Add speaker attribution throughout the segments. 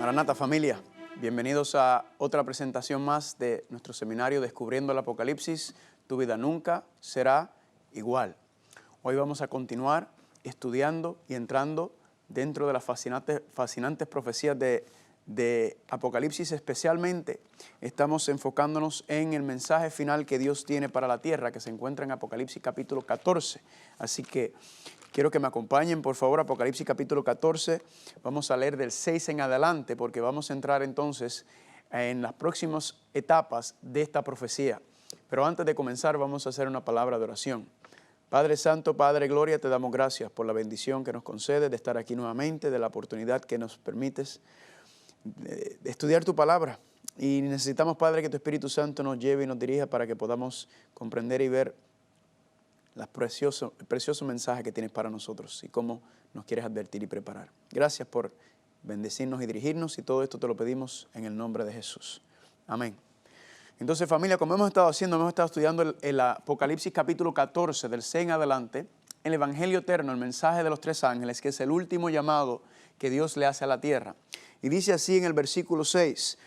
Speaker 1: Maranata familia, bienvenidos a otra presentación más de nuestro seminario Descubriendo el Apocalipsis. Tu vida nunca será igual. Hoy vamos a continuar estudiando y entrando dentro de las fascinantes profecías de Apocalipsis. Especialmente estamos enfocándonos en el mensaje final que Dios tiene para la tierra, que se encuentra en Apocalipsis capítulo 14. Así que quiero que me acompañen, por favor, Apocalipsis capítulo 14. Vamos a leer del 6 en adelante, porque vamos a entrar entonces en las próximas etapas de esta profecía. Pero antes de comenzar, vamos a hacer una palabra de oración. Padre Santo, Padre Gloria, te damos gracias por la bendición que nos concedes de estar aquí nuevamente, de la oportunidad que nos permites de estudiar tu palabra. Y necesitamos, Padre, que tu Espíritu Santo nos lleve y nos dirija para que podamos comprender y ver el precioso mensaje que tienes para nosotros y cómo nos quieres advertir y preparar. Gracias por bendecirnos y dirigirnos, y todo esto te lo pedimos en el nombre de Jesús. Amén. Entonces, familia, como hemos estado estudiando el Apocalipsis capítulo 14, del 6 en adelante, el Evangelio eterno, el mensaje de los tres ángeles, que es el último llamado que Dios le hace a la tierra. Y dice así en el versículo 6,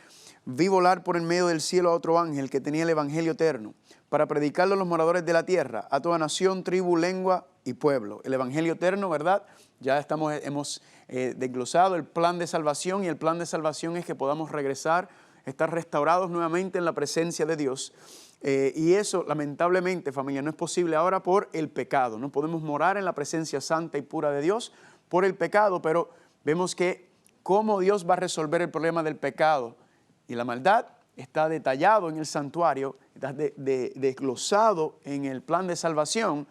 Speaker 1: vi volar por en medio del cielo a otro ángel que tenía el Evangelio eterno, para predicarlo a los moradores de la tierra, a toda nación, tribu, lengua y pueblo. El Evangelio eterno, ¿verdad? Ya hemos desglosado el plan de salvación, y el plan de salvación es que podamos regresar, estar restaurados nuevamente en la presencia de Dios. Y eso, lamentablemente, familia, no es posible ahora por el pecado. No podemos morar en la presencia santa y pura de Dios por el pecado, pero vemos que cómo Dios va a resolver el problema del pecado y la maldad está detallado en el santuario, está desglosado en el plan de salvación,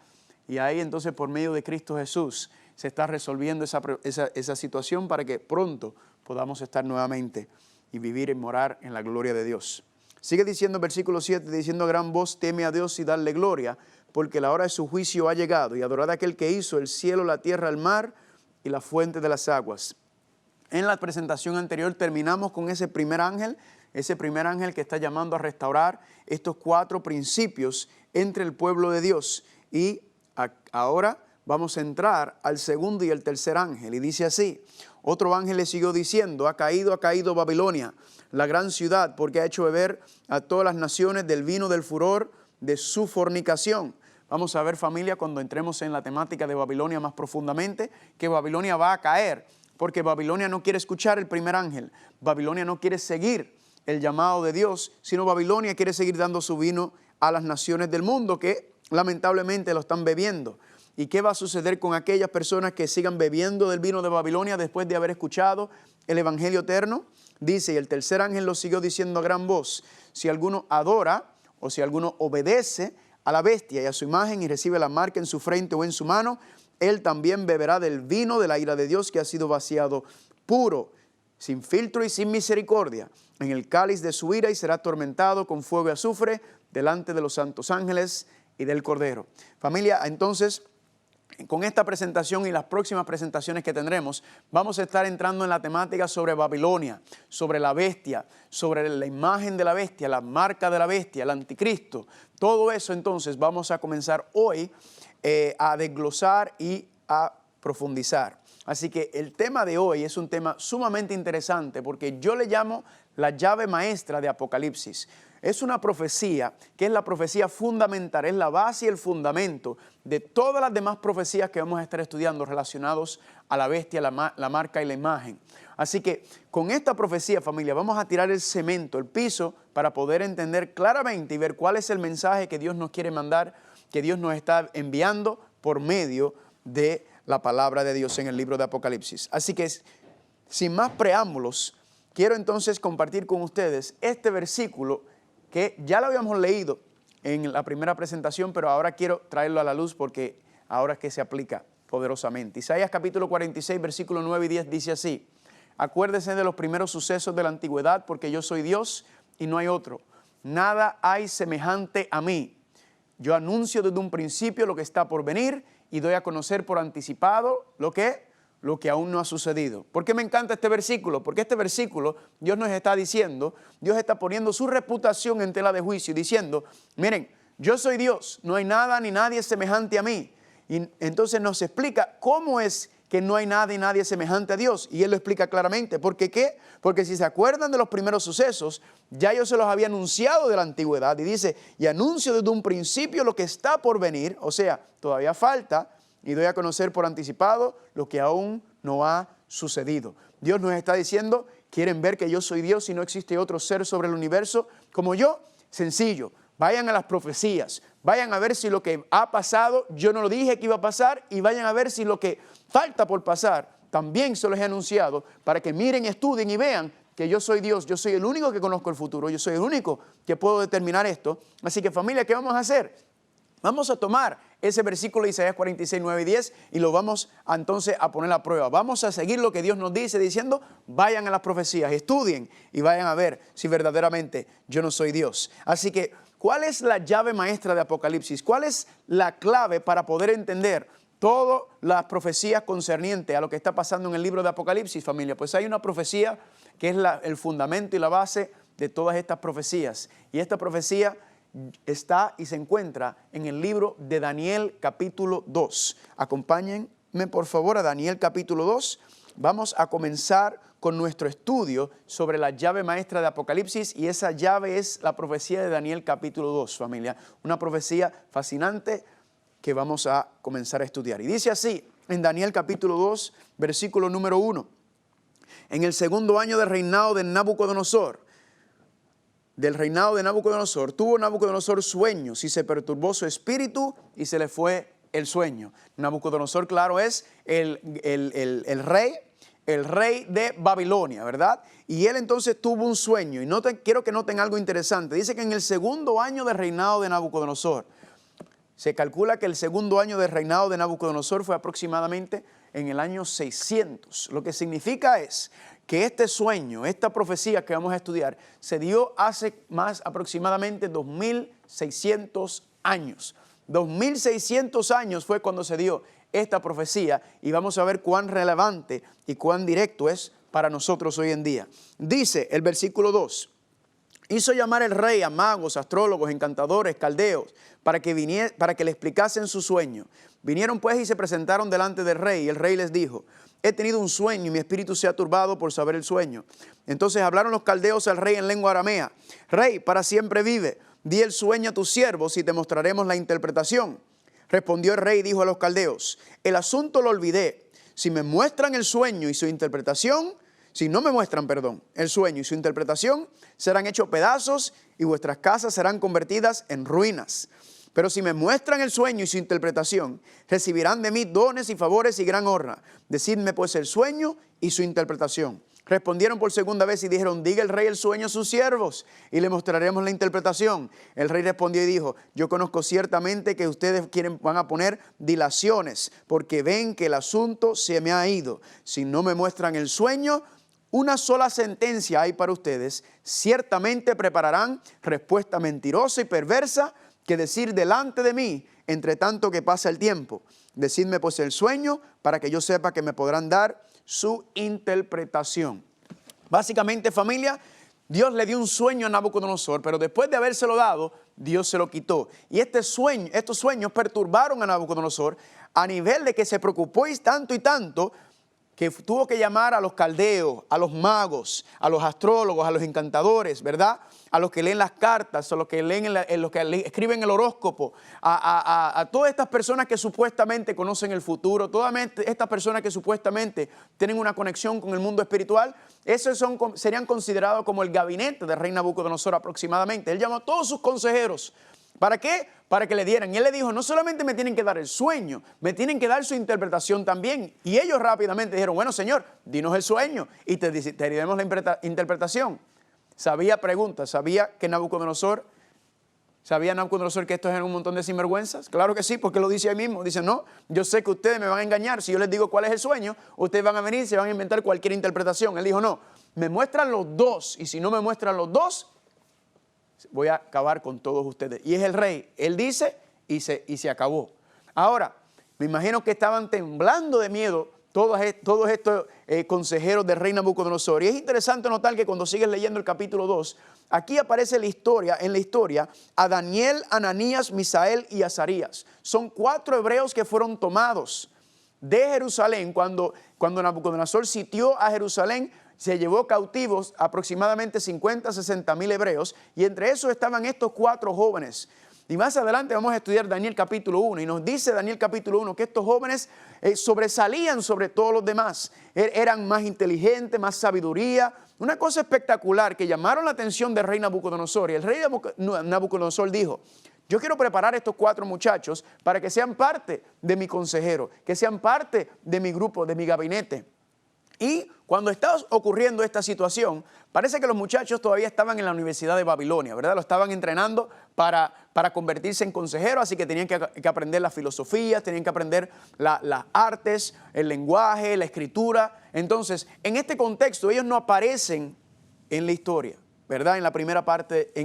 Speaker 1: y ahí entonces por medio de Cristo Jesús se está resolviendo esa situación para que pronto podamos estar nuevamente y vivir y morar en la gloria de Dios. Sigue diciendo el versículo 7, diciendo a gran voz, teme a Dios y darle gloria, porque la hora de su juicio ha llegado, y adorad a aquel que hizo el cielo, la tierra, el mar y la fuente de las aguas. En la presentación anterior terminamos con ese primer ángel que está llamando a restaurar estos 4 principios entre el pueblo de Dios. Y ahora vamos a entrar al segundo y el tercer ángel. Y dice así, otro ángel le siguió diciendo, ha caído Babilonia, la gran ciudad, porque ha hecho beber a todas las naciones del vino del furor de su fornicación. Vamos a ver, familia, cuando entremos en la temática de Babilonia más profundamente, que Babilonia va a caer, porque Babilonia no quiere escuchar el primer ángel. Babilonia no quiere seguir el llamado de Dios, sino Babilonia quiere seguir dando su vino a las naciones del mundo que lamentablemente lo están bebiendo. ¿Y qué va a suceder con aquellas personas que sigan bebiendo del vino de Babilonia después de haber escuchado el Evangelio eterno? Dice, y el tercer ángel lo siguió diciendo a gran voz, si alguno adora o si alguno obedece a la bestia y a su imagen y recibe la marca en su frente o en su mano, él también beberá del vino de la ira de Dios que ha sido vaciado puro, sin filtro y sin misericordia, en el cáliz de su ira, y será atormentado con fuego y azufre delante de los santos ángeles y del Cordero. Familia, entonces, con esta presentación y las próximas presentaciones que tendremos, vamos a estar entrando en la temática sobre Babilonia, sobre la bestia, sobre la imagen de la bestia, la marca de la bestia, el anticristo. Todo eso entonces vamos a comenzar hoy a desglosar y a profundizar. Así que el tema de hoy es un tema sumamente interesante, porque yo le llamo la llave maestra de Apocalipsis. Es una profecía que es la profecía fundamental, es la base y el fundamento de todas las demás profecías que vamos a estar estudiando relacionados a la bestia, la marca y la imagen. Así que con esta profecía, familia, vamos a tirar el cemento, el piso, para poder entender claramente y ver cuál es el mensaje que Dios nos quiere mandar, que Dios nos está enviando por medio de la palabra de Dios en el libro de Apocalipsis. Así que, sin más preámbulos, quiero entonces compartir con ustedes este versículo que ya lo habíamos leído en la primera presentación, pero ahora quiero traerlo a la luz porque ahora es que se aplica poderosamente. Isaías capítulo 46, versículos 9 y 10 dice así, acuérdese de los primeros sucesos de la antigüedad, porque yo soy Dios y no hay otro. Nada hay semejante a mí. Yo anuncio desde un principio lo que está por venir y doy a conocer por anticipado lo que aún no ha sucedido. ¿Por qué me encanta este versículo? Porque este versículo Dios nos está diciendo, Dios está poniendo su reputación en tela de juicio, diciendo, miren, yo soy Dios, no hay nada ni nadie semejante a mí. Y entonces nos explica cómo es que no hay nada y nadie semejante a Dios. Y Él lo explica claramente. ¿Por qué qué? Porque si se acuerdan de los primeros sucesos, ya yo se los había anunciado de la antigüedad. Y dice, y anuncio desde un principio lo que está por venir, o sea, todavía falta, y doy a conocer por anticipado lo que aún no ha sucedido. Dios nos está diciendo, ¿quieren ver que yo soy Dios y no existe otro ser sobre el universo como yo? Sencillo, vayan a las profecías, vayan a ver si lo que ha pasado, yo no lo dije que iba a pasar, y vayan a ver si lo que falta por pasar, también se los he anunciado, para que miren, estudien y vean que yo soy Dios, yo soy el único que conozco el futuro, yo soy el único que puedo determinar esto. Así que familia, ¿qué vamos a hacer? Vamos a tomar ese versículo de Isaías 46, 9 y 10 y lo vamos entonces a poner a prueba. Vamos a seguir lo que Dios nos dice diciendo, vayan a las profecías, estudien y vayan a ver si verdaderamente yo no soy Dios. Así que, ¿cuál es la llave maestra de Apocalipsis? ¿Cuál es la clave para poder entender todas las profecías concernientes a lo que está pasando en el libro de Apocalipsis, familia? Pues hay una profecía que es el fundamento y la base de todas estas profecías. Y esta profecía está y se encuentra en el libro de Daniel capítulo 2. Acompáñenme por favor a Daniel capítulo 2. Vamos a comenzar con nuestro estudio sobre la llave maestra de Apocalipsis, y esa llave es la profecía de Daniel capítulo 2, familia. Una profecía fascinante que vamos a comenzar a estudiar. Y dice así en Daniel capítulo 2, versículo número 1. En el segundo año del reinado de Nabucodonosor, tuvo Nabucodonosor sueños y se perturbó su espíritu y se le fue el sueño. Nabucodonosor, claro, es el rey de Babilonia, ¿verdad? Y él entonces tuvo un sueño. Y quiero que noten algo interesante. Dice que en el segundo año de reinado de Nabucodonosor, se calcula que el segundo año de reinado de Nabucodonosor fue aproximadamente en el año 600. Lo que significa es que este sueño, esta profecía que vamos a estudiar, se dio hace más aproximadamente 2600 años. 2600 años fue cuando se dio esta profecía, y vamos a ver cuán relevante y cuán directo es para nosotros hoy en día. Dice el versículo 2, hizo llamar el rey a magos, astrólogos, encantadores, caldeos, para que le explicasen su sueño. Vinieron pues y se presentaron delante del rey, y el rey les dijo, he tenido un sueño y mi espíritu se ha turbado por saber el sueño. Entonces hablaron los caldeos al rey en lengua aramea. Rey, para siempre vive, di el sueño a tus siervos y te mostraremos la interpretación. Respondió el rey y dijo a los caldeos, el asunto lo olvidé. Si me muestran el sueño y su interpretación, si no me muestran, el sueño y su interpretación, serán hechos pedazos y vuestras casas serán convertidas en ruinas. Pero si me muestran el sueño y su interpretación, recibirán de mí dones y favores y gran honra. Decidme pues el sueño y su interpretación. Respondieron por segunda vez y dijeron, diga el rey el sueño a sus siervos y le mostraremos la interpretación. El rey respondió y dijo, yo conozco ciertamente que ustedes van a poner dilaciones, porque ven que el asunto se me ha ido. Si no me muestran el sueño, una sola sentencia hay para ustedes. Ciertamente prepararán respuesta mentirosa y perversa que decir delante de mí, entre tanto que pasa el tiempo. Decidme pues el sueño para que yo sepa que me podrán dar su interpretación. Básicamente, familia, Dios le dio un sueño a Nabucodonosor, pero después de habérselo dado, Dios se lo quitó. Y estos sueños perturbaron a Nabucodonosor a nivel de que se preocupó y tanto que tuvo que llamar a los caldeos, a los magos, a los astrólogos, a los encantadores, ¿verdad? A los que leen las cartas, a los que leen los que escriben el horóscopo, a todas estas personas que supuestamente conocen el futuro, todas estas personas que supuestamente tienen una conexión con el mundo espiritual. Esos serían considerados como el gabinete del rey Nabucodonosor aproximadamente. Él llamó a todos sus consejeros. ¿Para qué? Para que le dieran. Y él le dijo, no solamente me tienen que dar el sueño, me tienen que dar su interpretación también. Y ellos rápidamente dijeron, bueno, Señor, dinos el sueño y te diremos la interpretación. Sabía que Nabucodonosor que estos eran un montón de sinvergüenzas. Claro que sí, porque lo dice ahí mismo. Dice, no, yo sé que ustedes me van a engañar. Si yo les digo cuál es el sueño, ustedes van a venir y se van a inventar cualquier interpretación. Él dijo, no, me muestran los dos. Y si no me muestran los dos, voy a acabar con todos ustedes. Y es el rey. Él dice y se acabó. Ahora, me imagino que estaban temblando de miedo todos estos consejeros del rey Nabucodonosor. Y es interesante notar que cuando sigues leyendo el capítulo 2, aquí aparece en la historia a Daniel, Ananías, Misael y Azarías. Son 4 hebreos que fueron tomados de Jerusalén, cuando Nabucodonosor sitió a Jerusalén, se llevó cautivos aproximadamente 50, 60 mil hebreos, y entre esos estaban estos 4 jóvenes. Y más adelante vamos a estudiar Daniel capítulo 1, y nos dice Daniel capítulo 1 que estos jóvenes sobresalían sobre todos los demás. Eran más inteligentes, más sabiduría, una cosa espectacular que llamaron la atención del rey Nabucodonosor. Y el rey Nabucodonosor dijo: yo quiero preparar a estos 4 muchachos para que sean parte de mi consejero, que sean parte de mi grupo, de mi gabinete. Y cuando estaba ocurriendo esta situación, parece que los muchachos todavía estaban en la Universidad de Babilonia, ¿verdad? Lo estaban entrenando para convertirse en consejeros, así que tenían que aprender las filosofías, tenían que aprender las artes, el lenguaje, la escritura. Entonces, en este contexto, ellos no aparecen en la historia, ¿verdad? En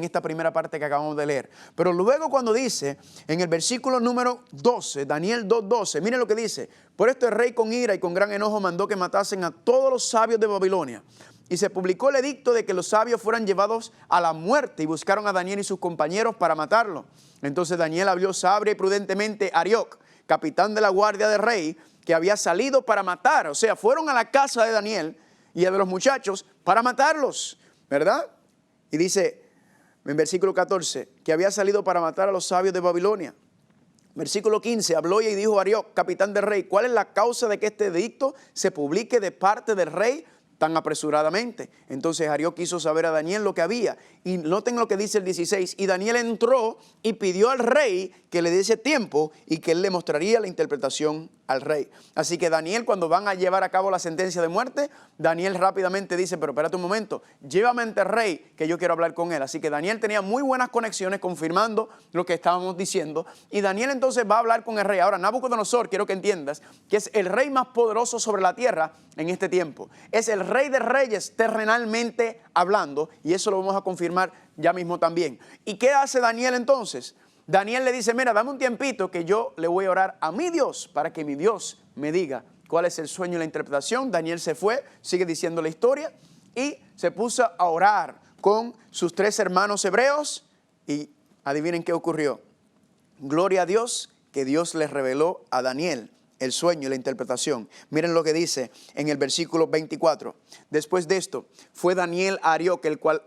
Speaker 1: esta primera parte que acabamos de leer. Pero luego cuando dice, en el versículo número 12, Daniel 2:12, miren lo que dice: por esto el rey con ira y con gran enojo mandó que matasen a todos los sabios de Babilonia. Y se publicó el edicto de que los sabios fueran llevados a la muerte, y buscaron a Daniel y sus compañeros para matarlo. Entonces Daniel habló sabia y prudentemente a Arioc, capitán de la guardia del rey, que había salido para matar. O sea, fueron a la casa de Daniel y a de los muchachos para matarlos, ¿verdad? Y dice en versículo 14 que había salido para matar a los sabios de Babilonia. Versículo 15, habló y dijo a Arioc, capitán del rey: ¿cuál es la causa de que este edicto se publique de parte del rey tan apresuradamente? Entonces Arioc quiso saber a Daniel lo que había. Y noten lo que dice el 16. Y Daniel entró y pidió al rey que le diese tiempo y que él le mostraría la interpretación al rey. Así que Daniel, cuando van a llevar a cabo la sentencia de muerte, Daniel rápidamente dice: pero espérate un momento, llévame ante el rey, que yo quiero hablar con él. Así que Daniel tenía muy buenas conexiones, confirmando lo que estábamos diciendo. Y Daniel entonces va a hablar con el rey. Ahora, Nabucodonosor, quiero que entiendas que es el rey más poderoso sobre la tierra en este tiempo. Es el rey de reyes terrenalmente hablando, y eso lo vamos a confirmar ya mismo también. ¿Y qué hace Daniel entonces? Daniel le dice: mira, dame un tiempito que yo le voy a orar a mi Dios para que mi Dios me diga cuál es el sueño y la interpretación. Daniel se fue, sigue diciendo la historia, y se puso a orar con sus 3 hermanos hebreos, y adivinen qué ocurrió. Gloria a Dios, que Dios les reveló a Daniel el sueño y la interpretación. Miren lo que dice en el versículo 24. Después de esto, fue Daniel a Arioc, el cual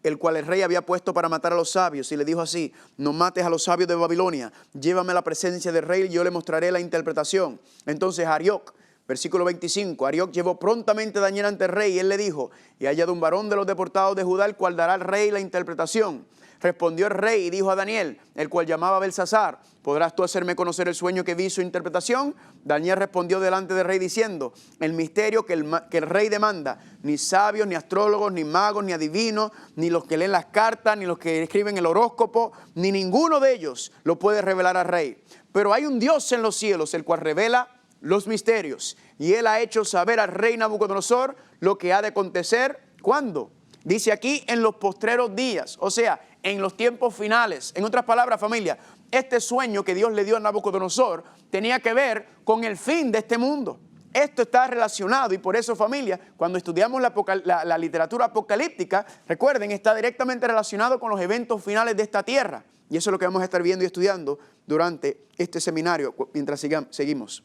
Speaker 1: el rey había puesto para matar a los sabios, y le dijo así: no mates a los sabios de Babilonia, llévame a la presencia del rey y yo le mostraré la interpretación. Entonces Arioc, versículo 25, Arioc llevó prontamente a Daniel ante el rey, y él le dijo: he hallado un varón de los deportados de Judá, el cual dará al rey la interpretación. Respondió el rey y dijo a Daniel, el cual llamaba Belsasar: ¿podrás tú hacerme conocer el sueño que vi, su interpretación? Daniel respondió delante del rey diciendo: el misterio que el rey demanda, ni sabios, ni astrólogos, ni magos, ni adivinos, ni los que leen las cartas, ni los que escriben el horóscopo, ni ninguno de ellos lo puede revelar al rey. Pero hay un Dios en los cielos, el cual revela los misterios. Y él ha hecho saber al rey Nabucodonosor lo que ha de acontecer. ¿Cuándo? Dice aquí, en los postreros días, o sea, en los tiempos finales. En otras palabras, familia, este sueño que Dios le dio a Nabucodonosor tenía que ver con el fin de este mundo. Esto está relacionado, y por eso, familia, cuando estudiamos la literatura apocalíptica, recuerden, está directamente relacionado con los eventos finales de esta tierra. Y eso es lo que vamos a estar viendo y estudiando durante este seminario mientras seguimos.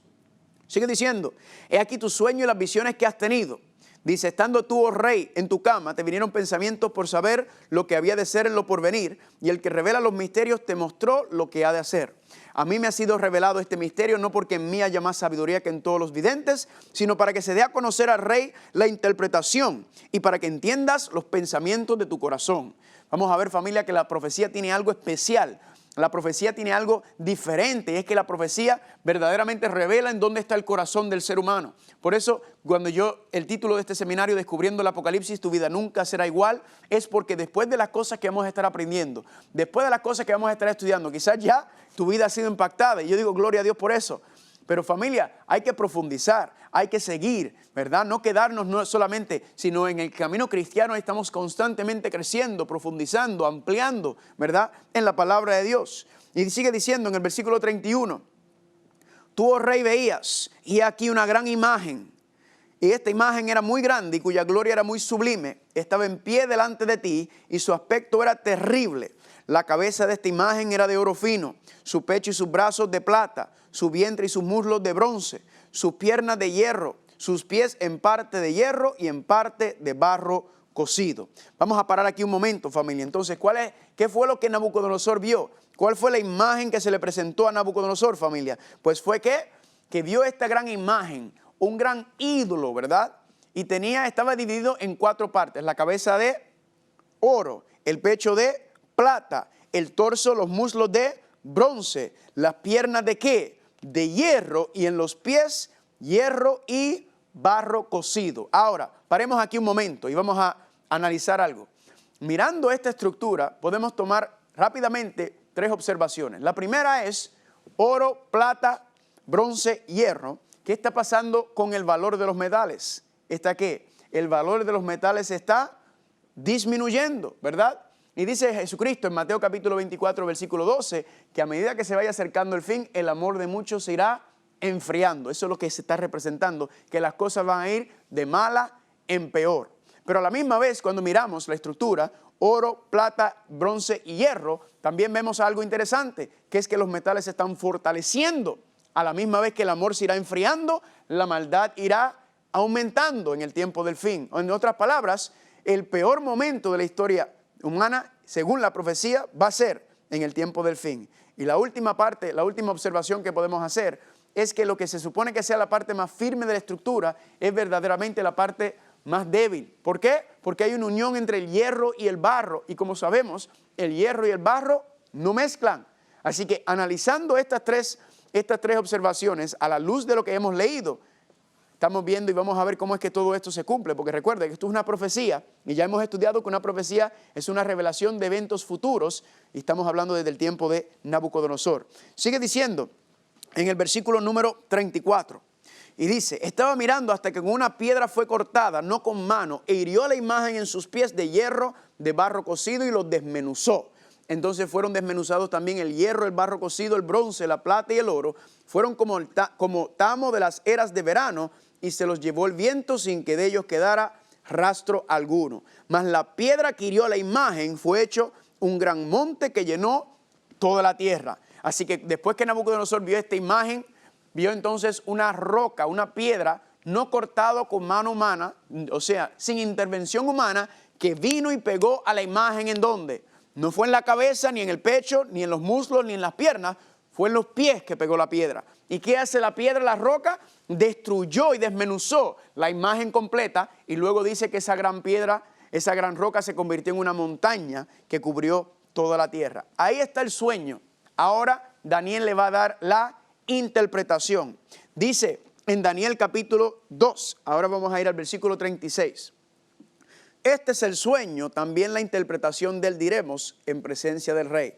Speaker 1: Sigue diciendo: he aquí tu sueño y las visiones que has tenido. Dice: estando tú, oh rey, en tu cama, te vinieron pensamientos por saber lo que había de ser en lo porvenir, y el que revela los misterios te mostró lo que ha de hacer. A mí me ha sido revelado este misterio, no porque en mí haya más sabiduría que en todos los videntes, sino para que se dé a conocer al rey la interpretación, y para que entiendas los pensamientos de tu corazón. Vamos a ver, familia, que la profecía tiene algo especial. La profecía tiene algo diferente, y es que la profecía verdaderamente revela en dónde está el corazón del ser humano. Por eso, el título de este seminario, Descubriendo el Apocalipsis, tu vida nunca será igual, es porque después de las cosas que vamos a estar aprendiendo, después de las cosas que vamos a estar estudiando, quizás ya tu vida ha sido impactada, y yo digo gloria a Dios por eso. Pero familia, hay que profundizar, hay que seguir, ¿verdad? No quedarnos no solamente, sino en el camino cristiano estamos constantemente creciendo, profundizando, ampliando, ¿verdad? En la palabra de Dios. Y sigue diciendo en el versículo 31, tú, oh rey, veías, y aquí una gran imagen. Y esta imagen era muy grande y cuya gloria era muy sublime. Estaba en pie delante de ti y su aspecto era terrible. La cabeza de esta imagen era de oro fino, su pecho y sus brazos de plata, su vientre y sus muslos de bronce, sus piernas de hierro, sus pies en parte de hierro y en parte de barro cocido. Vamos a parar aquí un momento, familia. Entonces, ¿qué fue lo que Nabucodonosor vio? ¿Cuál fue la imagen que se le presentó a Nabucodonosor, familia? Pues fue que vio esta gran imagen, un gran ídolo, ¿verdad? Y estaba dividido en 4 partes: la cabeza de oro, el pecho de plata, el torso, los muslos de bronce, las piernas de ¿qué? De hierro, y en los pies hierro y barro cocido. Ahora, paremos aquí un momento y vamos a analizar algo. Mirando esta estructura, podemos tomar rápidamente 3 observaciones. La primera es oro, plata, bronce, hierro. ¿Qué está pasando con el valor de los metales? ¿Está qué? El valor de los metales está disminuyendo, ¿verdad? Y dice Jesucristo en Mateo capítulo 24, versículo 12, que a medida que se vaya acercando el fin, el amor de muchos se irá enfriando. Eso es lo que se está representando, que las cosas van a ir de mala en peor. Pero a la misma vez, cuando miramos la estructura, oro, plata, bronce y hierro, también vemos algo interesante, que es que los metales se están fortaleciendo. A la misma vez que el amor se irá enfriando, la maldad irá aumentando en el tiempo del fin. En otras palabras, el peor momento de la historia humana, según la profecía, va a ser en el tiempo del fin. Y la última parte, la última observación que podemos hacer es que lo que se supone que sea la parte más firme de la estructura es verdaderamente la parte más débil. ¿Por qué? Porque hay una unión entre el hierro y el barro, y como sabemos, el hierro y el barro no mezclan. Así que analizando estas tres observaciones a la luz de lo que hemos leído, estamos viendo y vamos a ver cómo es que todo esto se cumple, porque recuerden que esto es una profecía, y ya hemos estudiado que una profecía es una revelación de eventos futuros, y estamos hablando desde el tiempo de Nabucodonosor. Sigue diciendo en el versículo número 34, y dice: estaba mirando hasta que con una piedra fue cortada, no con mano, e hirió la imagen en sus pies de hierro, de barro cocido, y los desmenuzó. Entonces fueron desmenuzados también el hierro, el barro cocido, el bronce, la plata y el oro. Fueron como tamo de las eras de verano, y se los llevó el viento sin que de ellos quedara rastro alguno. Mas la piedra que hirió la imagen fue hecho un gran monte que llenó toda la tierra. Así que después que Nabucodonosor vio esta imagen, vio entonces una roca, una piedra, no cortado con mano humana, o sea, sin intervención humana, que vino y pegó a la imagen. ¿En dónde? No fue en la cabeza, ni en el pecho, ni en los muslos, ni en las piernas. Fue en los pies que pegó la piedra. ¿Y qué hace la piedra, la roca? Destruyó y desmenuzó la imagen completa, y luego dice que esa gran piedra, esa gran roca se convirtió en una montaña que cubrió toda la tierra. Ahí está el sueño. Ahora Daniel le va a dar la interpretación. Dice en Daniel capítulo 2, ahora vamos a ir al versículo 36. Este es el sueño, también la interpretación del diremos en presencia del rey.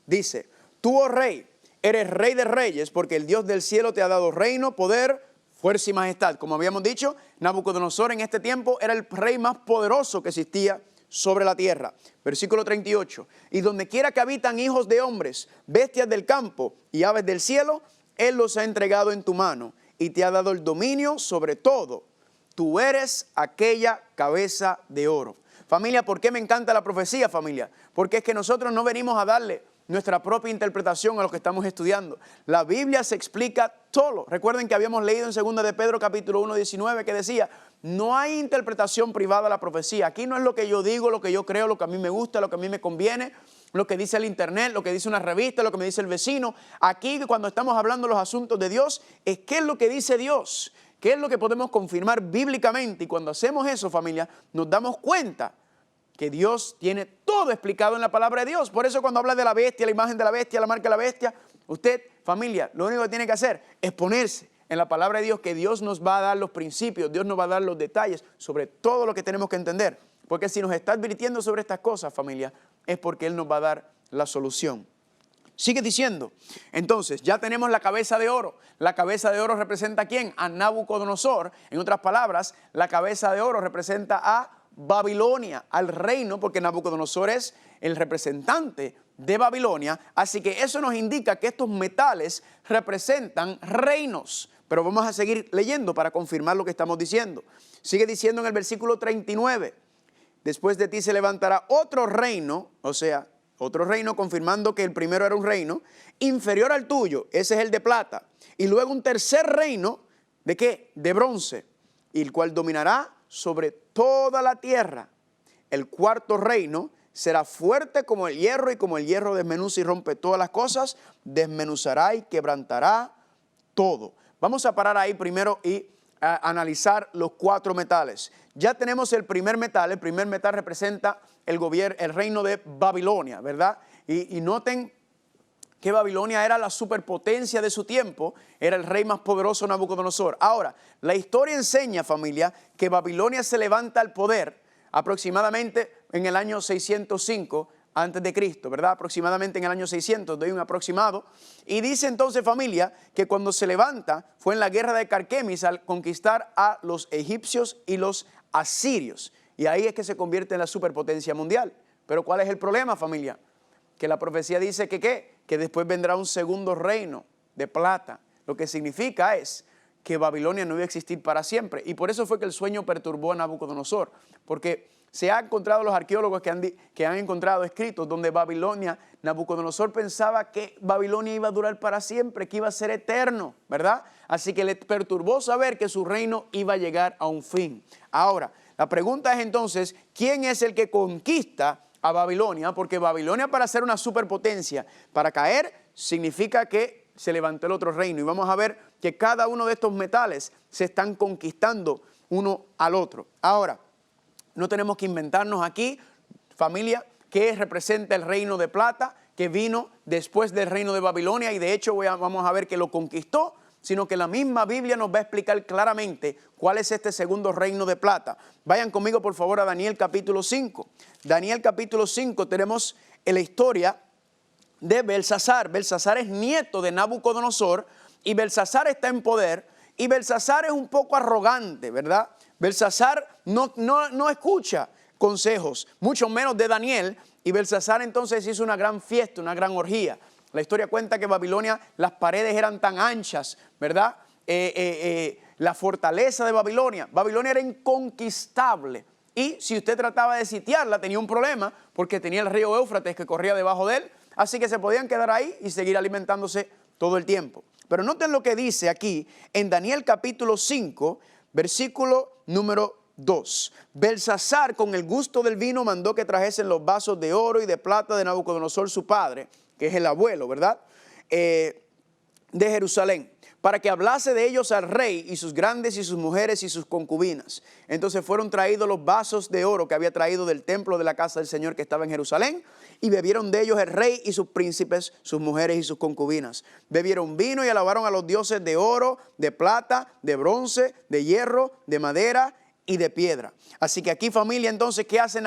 Speaker 1: Dice: tú, oh rey, eres rey de reyes, porque el Dios del cielo te ha dado reino, poder, fuerza y majestad. Como habíamos dicho, Nabucodonosor en este tiempo era el rey más poderoso que existía sobre la tierra. Versículo 38. Y donde quiera que habitan hijos de hombres, bestias del campo y aves del cielo, Él los ha entregado en tu mano y te ha dado el dominio sobre todo. Tú eres aquella cabeza de oro. Familia, ¿por qué me encanta la profecía, familia? Porque es que nosotros no venimos a darle nuestra propia interpretación a lo que estamos estudiando. La Biblia se explica todo. Recuerden que habíamos leído en 2 de Pedro capítulo 1, 19, que decía: no hay interpretación privada a la profecía. Aquí no es lo que yo digo, lo que yo creo, lo que a mí me gusta, lo que a mí me conviene, lo que dice el internet, lo que dice una revista, lo que me dice el vecino. Aquí, cuando estamos hablando de los asuntos de Dios, es qué es lo que dice Dios, qué es lo que podemos confirmar bíblicamente. Y cuando hacemos eso, familia, nos damos cuenta que Dios tiene todo explicado en la palabra de Dios. Por eso cuando habla de la bestia, la imagen de la bestia, la marca de la bestia, usted, familia, lo único que tiene que hacer es ponerse en la palabra de Dios, que Dios nos va a dar los principios, Dios nos va a dar los detalles sobre todo lo que tenemos que entender. Porque si nos está advirtiendo sobre estas cosas, familia, es porque Él nos va a dar la solución. Sigue diciendo, entonces ya tenemos la cabeza de oro. La cabeza de oro representa ¿a quién? A Nabucodonosor. En otras palabras, la cabeza de oro representa a Babilonia, al reino, porque Nabucodonosor es el representante de Babilonia. Así que eso nos indica que estos metales representan reinos. Pero vamos a seguir leyendo para confirmar lo que estamos diciendo. Sigue diciendo en el versículo 39, después de ti se levantará otro reino, o sea, otro reino, confirmando que el primero era un reino inferior al tuyo, ese es el de plata. Y luego un tercer reino ¿De qué? De bronce, y el cual dominará sobre toda la tierra. El cuarto reino será fuerte como el hierro, y como el hierro desmenuza y rompe todas las cosas, desmenuzará y quebrantará todo. Vamos a parar ahí primero y a analizar los 4 metales. Ya tenemos el primer metal representa el reino de Babilonia, ¿verdad? Y noten que Babilonia era la superpotencia de su tiempo, era el rey más poderoso, Nabucodonosor. Ahora, la historia enseña, familia, que Babilonia se levanta al poder aproximadamente en el año 605 antes de Cristo, ¿verdad? Aproximadamente en el año 600, doy un aproximado. Y dice entonces, familia, que cuando se levanta fue en la guerra de Carquemis al conquistar a los egipcios y los asirios. Y ahí es que se convierte en la superpotencia mundial. Pero ¿cuál es el problema, familia? Que la profecía dice que ¿qué? Que después vendrá un segundo reino de plata. Lo que significa es que Babilonia no iba a existir para siempre. Y por eso fue que el sueño perturbó a Nabucodonosor. Porque se han encontrado los arqueólogos que han encontrado escritos donde Nabucodonosor pensaba que Babilonia iba a durar para siempre, que iba a ser eterno, ¿verdad? Así que le perturbó saber que su reino iba a llegar a un fin. Ahora, la pregunta es entonces, ¿quién es el que conquista a Babilonia? Porque Babilonia, para ser una superpotencia, para caer, significa que se levantó el otro reino. Y vamos a ver que cada uno de estos metales se están conquistando uno al otro. Ahora, no tenemos que inventarnos aquí, familia, qué representa el reino de plata que vino después del reino de Babilonia, y de hecho vamos a ver que lo conquistó, sino que la misma Biblia nos va a explicar claramente cuál es este segundo reino de plata. Vayan conmigo por favor a Daniel capítulo 5. Daniel capítulo 5 tenemos la historia de Belsasar. Belsasar es nieto de Nabucodonosor y Belsasar está en poder y Belsasar es un poco arrogante, ¿verdad? Belsasar no escucha consejos, mucho menos de Daniel, y Belsasar entonces hizo una gran fiesta, una gran orgía. La historia cuenta que Babilonia, las paredes eran tan anchas, ¿verdad? La fortaleza de Babilonia era inconquistable. Y si usted trataba de sitiarla, tenía un problema, porque tenía el río Éufrates que corría debajo de él, así que se podían quedar ahí y seguir alimentándose todo el tiempo. Pero noten lo que dice aquí en Daniel capítulo 5, versículo número 2. Belsasar, con el gusto del vino, mandó que trajesen los vasos de oro y de plata de Nabucodonosor su padre, que es el abuelo, ¿verdad? De Jerusalén, para que hablase de ellos al rey y sus grandes y sus mujeres y sus concubinas. Entonces fueron traídos los vasos de oro que había traído del templo de la casa del Señor que estaba en Jerusalén, y bebieron de ellos el rey y sus príncipes, sus mujeres y sus concubinas. Bebieron vino y alabaron a los dioses de oro, de plata, de bronce, de hierro, de madera y de piedra. Así que aquí, familia, entonces, ¿qué hace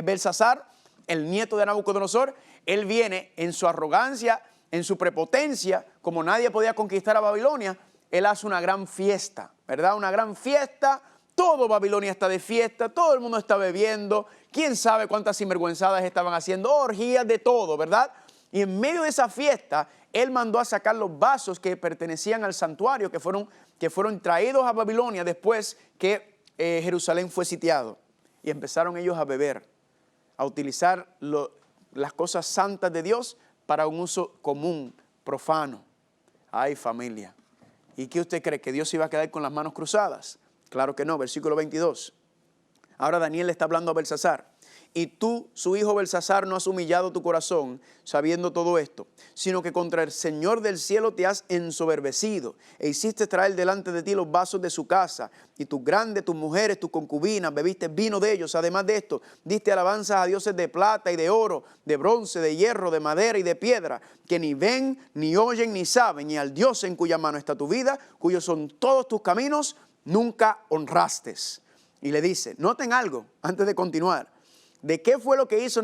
Speaker 1: Belsasar, el nieto de Nabucodonosor? Él viene en su arrogancia, en su prepotencia, como nadie podía conquistar a Babilonia, él hace una gran fiesta, ¿verdad? Una gran fiesta, todo Babilonia está de fiesta, todo el mundo está bebiendo, quién sabe cuántas sinvergüenzadas estaban haciendo, orgías de todo, ¿verdad? Y en medio de esa fiesta, él mandó a sacar los vasos que pertenecían al santuario, que fueron traídos a Babilonia después que Jerusalén fue sitiado. Y empezaron ellos a beber, a utilizar las cosas santas de Dios para un uso común, profano. Ay, familia. ¿Y qué usted cree? ¿Que Dios iba a quedar con las manos cruzadas? Claro que no. Versículo 22. Ahora Daniel le está hablando a Belsasar. Y tú, su hijo Belsasar, no has humillado tu corazón sabiendo todo esto, sino que contra el Señor del cielo te has ensoberbecido e hiciste traer delante de ti los vasos de su casa, y tus grandes, tus mujeres, tus concubinas, bebiste vino de ellos. Además de esto, diste alabanzas a dioses de plata y de oro, de bronce, de hierro, de madera y de piedra, que ni ven, ni oyen, ni saben, y al Dios en cuya mano está tu vida, cuyos son todos tus caminos, nunca honraste. Y le dice, noten algo antes de continuar. ¿De qué fue lo que hizo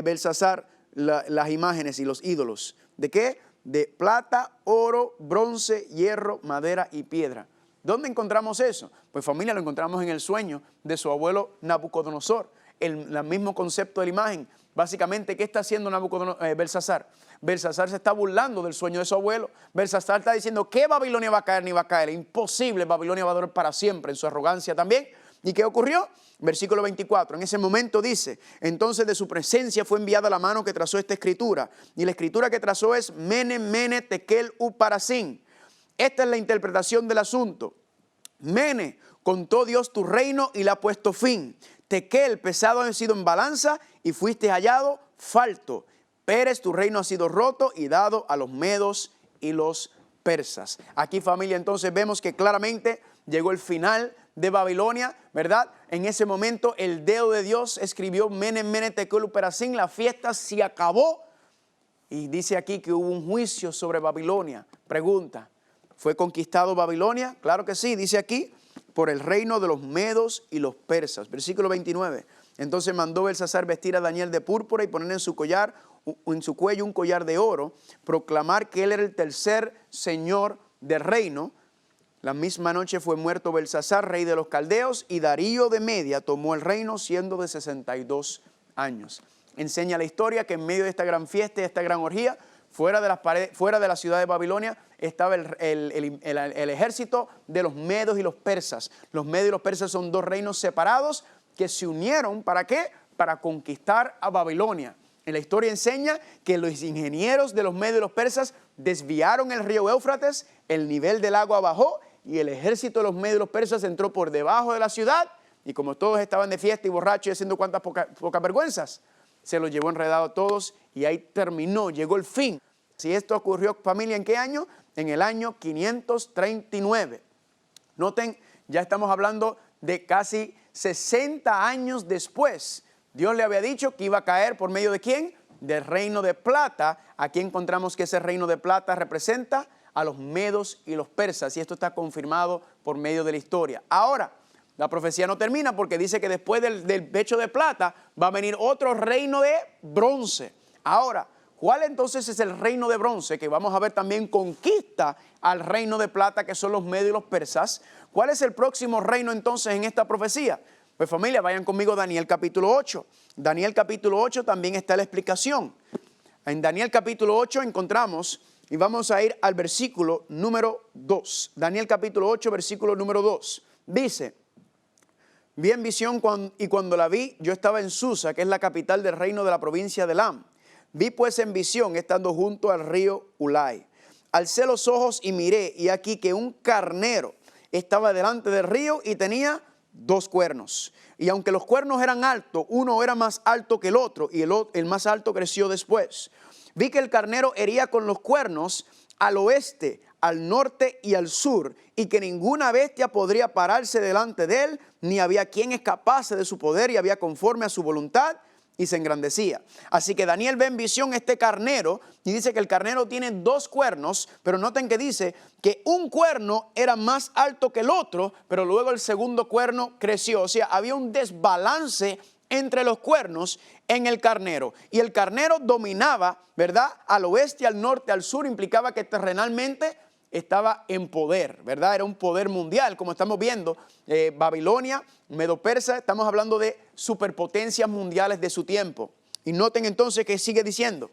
Speaker 1: Belsasar las imágenes y los ídolos? ¿De qué? De plata, oro, bronce, hierro, madera y piedra. ¿Dónde encontramos eso? Pues familia, lo encontramos en el sueño de su abuelo Nabucodonosor. El mismo concepto de la imagen. Básicamente, ¿qué está haciendo Belsasar? Belsasar se está burlando del sueño de su abuelo. Belsasar está diciendo que Babilonia va a caer ni va a caer. Imposible, Babilonia va a durar para siempre, en su arrogancia también. ¿Y qué ocurrió? Versículo 24, en ese momento dice, entonces de su presencia fue enviada la mano que trazó esta escritura. Y la escritura que trazó es Mene, Mene, Tekel, Uparasin. Esta es la interpretación del asunto. Mene, contó Dios tu reino y le ha puesto fin. Tequel, pesado ha sido en balanza y fuiste hallado falto. Peres, tu reino ha sido roto y dado a los medos y los persas. Aquí, familia, entonces vemos que claramente llegó el final de Babilonia, ¿verdad? En ese momento el dedo de Dios escribió Mene, Mene, Tekel, Uperasin, la fiesta se acabó. Y dice aquí que hubo un juicio sobre Babilonia. Pregunta, ¿fue conquistado Babilonia? Claro que sí, dice aquí, por el reino de los medos y los persas. Versículo 29. Entonces mandó Belsasar vestir a Daniel de púrpura y poner en su cuello un collar de oro, proclamar que él era el tercer señor del reino. La misma noche fue muerto Belsasar, rey de los caldeos, y Darío de Media tomó el reino siendo de 62 años. Enseña la historia que en medio de esta gran fiesta y esta gran orgía, fuera de la ciudad de Babilonia, estaba el ejército de los medos y los persas. Los medos y los persas son dos reinos separados que se unieron, ¿para qué? Para conquistar a Babilonia. En la historia enseña que los ingenieros de los medos y los persas desviaron el río Éufrates, el nivel del agua bajó y el ejército de los medos y los persas entró por debajo de la ciudad y como todos estaban de fiesta y borrachos y haciendo cuantas pocas vergüenzas, se los llevó enredado a todos y ahí terminó, llegó el fin. Si esto ocurrió, familia, ¿en qué año? En el año 539. Noten, ya estamos hablando de casi 60 años después. Dios le había dicho que iba a caer por medio de ¿quién? Del reino de plata. Aquí encontramos que ese reino de plata representa a los medos y los persas. Y esto está confirmado por medio de la historia. Ahora, la profecía no termina porque dice que después del pecho de plata va a venir otro reino de bronce. Ahora, ¿cuál entonces es el reino de bronce? Que vamos a ver también conquista al reino de plata, que son los medos y los persas. ¿Cuál es el próximo reino entonces en esta profecía? Pues familia, vayan conmigo a Daniel capítulo 8. Daniel capítulo 8 también está la explicación. En Daniel capítulo 8 encontramos, y vamos a ir al versículo número 2. Daniel capítulo 8, versículo número 2. Dice, vi en visión y cuando la vi, yo estaba en Susa, que es la capital del reino de la provincia de Elam. Vi pues en visión, estando junto al río Ulai. Alcé los ojos y miré, y aquí que un carnero estaba delante del río y tenía 2 cuernos. Y aunque los cuernos eran altos, uno era más alto que el otro, y el más alto creció después. Vi que el carnero hería con los cuernos al oeste, al norte y al sur, y que ninguna bestia podría pararse delante de él, ni había quien escapase de su poder, y había conforme a su voluntad, y se engrandecía. Así que Daniel ve en visión este carnero, y dice que el carnero tiene 2 cuernos, pero noten que dice que un cuerno era más alto que el otro, pero luego el segundo cuerno creció. O sea, había un desbalance entre los cuernos en el carnero. Y el carnero dominaba, ¿verdad? Al oeste, al norte, al sur, implicaba que terrenalmente estaba en poder, ¿verdad? Era un poder mundial, como estamos viendo. Babilonia, Medo-Persa, estamos hablando de superpotencias mundiales de su tiempo. Y noten entonces que sigue diciendo,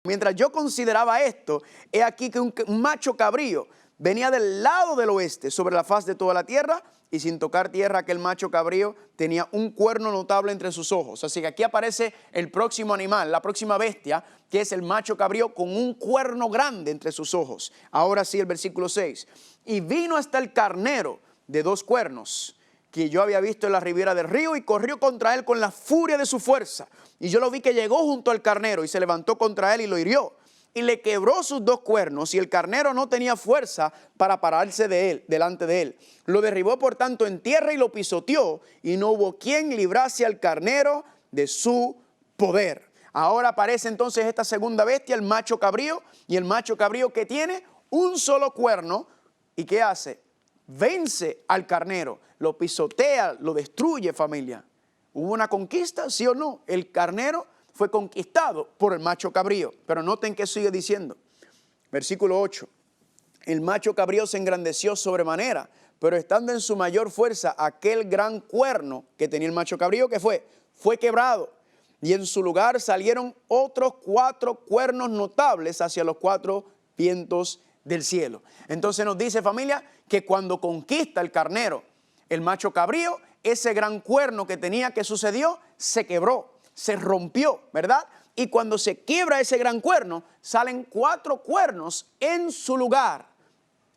Speaker 1: mientras yo consideraba esto, he aquí que un macho cabrío venía del lado del oeste sobre la faz de toda la tierra, y sin tocar tierra aquel macho cabrío tenía un cuerno notable entre sus ojos. Así que aquí aparece el próximo animal, la próxima bestia, que es el macho cabrío con un cuerno grande entre sus ojos. Ahora sí, el versículo 6. Y vino hasta el carnero de 2 cuernos, que yo había visto en la ribera del río, y corrió contra él con la furia de su fuerza. Y yo lo vi que llegó junto al carnero y se levantó contra él y lo hirió. Y le quebró sus 2 cuernos, y el carnero no tenía fuerza para pararse delante de él. Lo derribó por tanto en tierra y lo pisoteó, y no hubo quien librase al carnero de su poder. Ahora aparece entonces esta segunda bestia, el macho cabrío, y el macho cabrío que tiene un solo cuerno, ¿y qué hace? Vence al carnero, lo pisotea, lo destruye, familia. ¿Hubo una conquista, sí o no? El carnero fue conquistado por el macho cabrío. Pero noten que sigue diciendo. Versículo 8. El macho cabrío se engrandeció sobremanera, pero estando en su mayor fuerza, aquel gran cuerno que tenía el macho cabrío, ¿qué fue? Fue quebrado. Y en su lugar salieron otros 4 cuernos notables hacia los 4 vientos del cielo. Entonces nos dice, familia, que cuando conquista el carnero, el macho cabrío, ese gran cuerno que tenía, ¿qué sucedió? Se quebró. Se rompió, ¿verdad? Y cuando se quiebra ese gran cuerno, salen 4 cuernos en su lugar.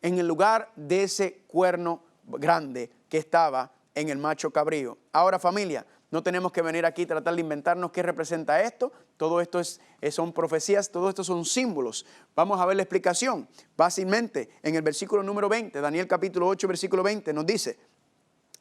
Speaker 1: en el lugar de ese cuerno grande que estaba en el macho cabrío. Ahora, familia, no tenemos que venir aquí a tratar de inventarnos qué representa esto. Todo esto son profecías, todo esto son símbolos. Vamos a ver la explicación. Fácilmente, en el versículo número 20, Daniel capítulo 8, versículo 20, nos dice: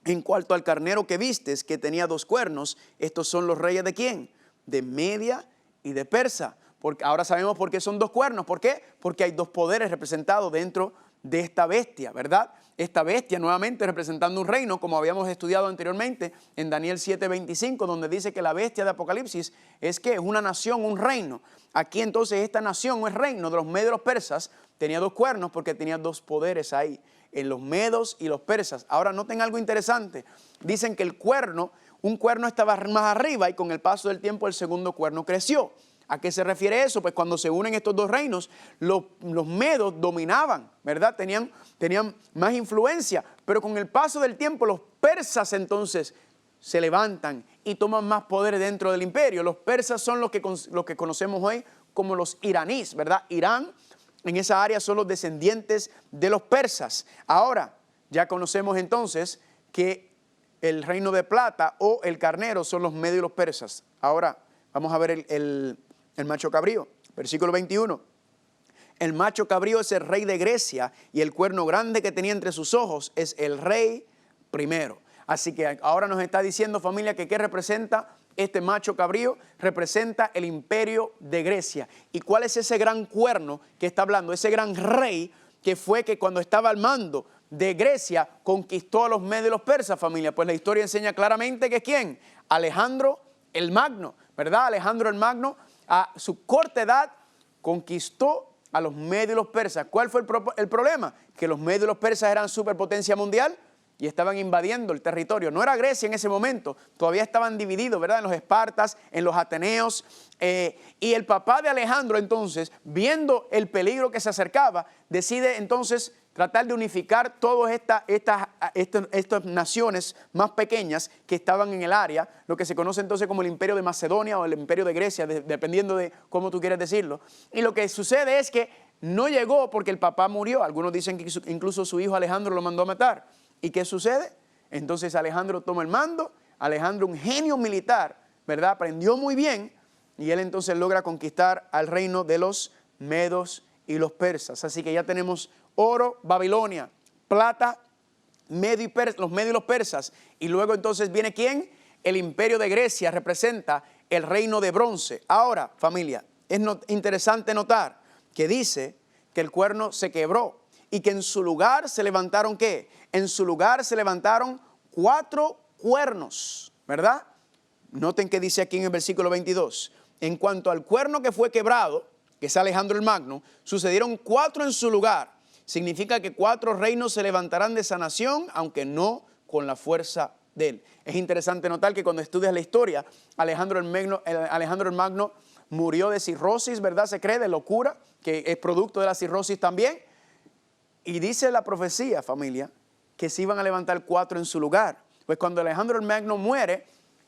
Speaker 1: en cuanto al carnero que vistes, que tenía 2 cuernos, estos son los reyes ¿de quién? De Media y de Persa. Porque ahora sabemos por qué son 2 cuernos. ¿Por qué? Porque hay 2 poderes representados dentro de esta bestia, ¿verdad? Esta bestia nuevamente representando un reino, como habíamos estudiado anteriormente en Daniel 7:25, donde dice que la bestia de Apocalipsis es que es una nación, un reino. Aquí entonces esta nación o el reino de los medios y los persas tenía 2 cuernos porque tenía 2 poderes ahí, en los medos y los persas. Ahora noten algo interesante. Dicen que el cuerno, un cuerno estaba más arriba y con el paso del tiempo el segundo cuerno creció. ¿A qué se refiere eso? Pues cuando se unen estos 2 reinos, los medos dominaban, ¿verdad? Tenían más influencia, pero con el paso del tiempo los persas entonces se levantan y toman más poder dentro del imperio. Los persas son los que conocemos hoy como los iraníes, ¿verdad? Irán, en esa área son los descendientes de los persas. Ahora, ya conocemos entonces que el reino de plata o el carnero son los medios y los persas. Ahora, vamos a ver el macho cabrío, versículo 21. El macho cabrío es el rey de Grecia y el cuerno grande que tenía entre sus ojos es el rey primero. Así que ahora nos está diciendo, familia, que ¿qué representa este macho cabrío? Representa el imperio de Grecia. ¿Y cuál es ese gran cuerno que está hablando? Ese gran rey que fue que cuando estaba al mando de Grecia conquistó a los medios y los persas, familia. Pues la historia enseña claramente que ¿es quién? Alejandro el Magno, ¿verdad? Alejandro el Magno a su corta edad conquistó a los medios y los persas. ¿Cuál fue el problema? Que los medios y los persas eran superpotencia mundial y estaban invadiendo el territorio. No era Grecia en ese momento, todavía estaban divididos, ¿verdad? En los espartas, en los ateneos. Y el papá de Alejandro entonces, viendo el peligro que se acercaba, decide entonces tratar de unificar todas estas naciones más pequeñas que estaban en el área, lo que se conoce entonces como el imperio de Macedonia o el imperio de Grecia, dependiendo de cómo tú quieres decirlo. Y lo que sucede es que no llegó porque el papá murió. Algunos dicen que incluso su hijo Alejandro lo mandó a matar. ¿Y qué sucede? Entonces Alejandro toma el mando. Alejandro, un genio militar, ¿verdad? Aprendió muy bien y él entonces logra conquistar al reino de los medos y los persas. Así que ya tenemos oro, Babilonia, plata, los medios y los persas. Y luego entonces viene ¿quién? El imperio de Grecia representa el reino de bronce. Ahora, familia, es interesante notar que dice que el cuerno se quebró y que en su lugar se levantaron ¿qué? En su lugar se levantaron 4 cuernos, ¿verdad? Noten que dice aquí en el versículo 22. En cuanto al cuerno que fue quebrado, que es Alejandro el Magno, sucedieron 4 en su lugar. Significa que 4 reinos se levantarán de esa nación, aunque no con la fuerza de él. Es interesante notar que cuando estudias la historia, Alejandro el Magno murió de cirrosis, ¿verdad? Se cree, de locura, que es producto de la cirrosis también. Y dice la profecía, familia, que se iban a levantar 4 en su lugar. Pues cuando Alejandro el Magno muere,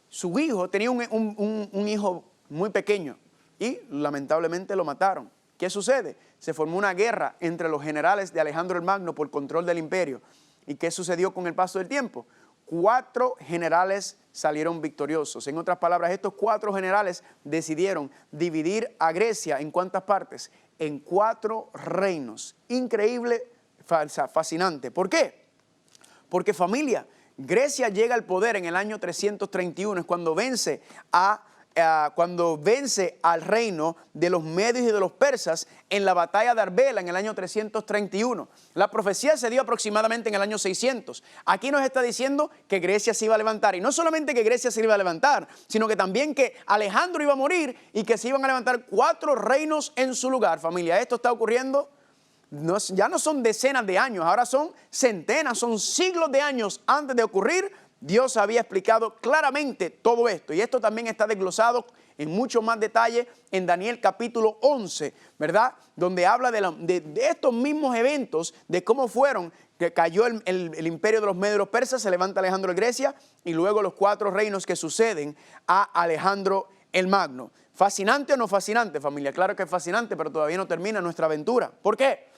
Speaker 1: su hijo tenía un hijo muy pequeño y lamentablemente lo mataron. ¿Qué sucede? Se formó una guerra entre los generales de Alejandro el Magno por control del imperio. ¿Y qué sucedió con el paso del tiempo? 4 generales salieron victoriosos. En otras palabras, estos 4 generales decidieron dividir a Grecia ¿en cuántas partes? En 4 reinos. Increíble, fascinante. ¿Por qué? Porque, familia, Grecia llega al poder en el año 331, es cuando vence al reino de los medios y de los persas en la batalla de Arbela en el año 331. La profecía se dio aproximadamente en el año 600. Aquí nos está diciendo que Grecia se iba a levantar. Y no solamente que Grecia se iba a levantar, sino que también que Alejandro iba a morir y que se iban a levantar 4 reinos en su lugar. Familia, esto está ocurriendo, ya no son decenas de años, ahora son centenas, son siglos de años antes de ocurrir. Dios había explicado claramente todo esto y esto también está desglosado en mucho más detalle en Daniel capítulo 11, ¿verdad? Donde habla de estos mismos eventos, de cómo fueron, que cayó el imperio de los medios y los persas, se levanta Alejandro de Grecia y luego los 4 reinos que suceden a Alejandro el Magno. ¿Fascinante o no fascinante, familia? Claro que es fascinante, pero todavía no termina nuestra aventura. ¿Por qué?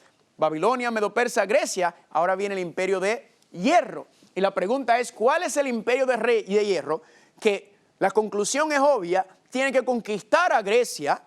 Speaker 1: Babilonia, Medo-Persa, Grecia. Ahora viene el imperio de hierro. Y la pregunta es, ¿cuál es el imperio de hierro? Que la conclusión es obvia, tiene que conquistar a Grecia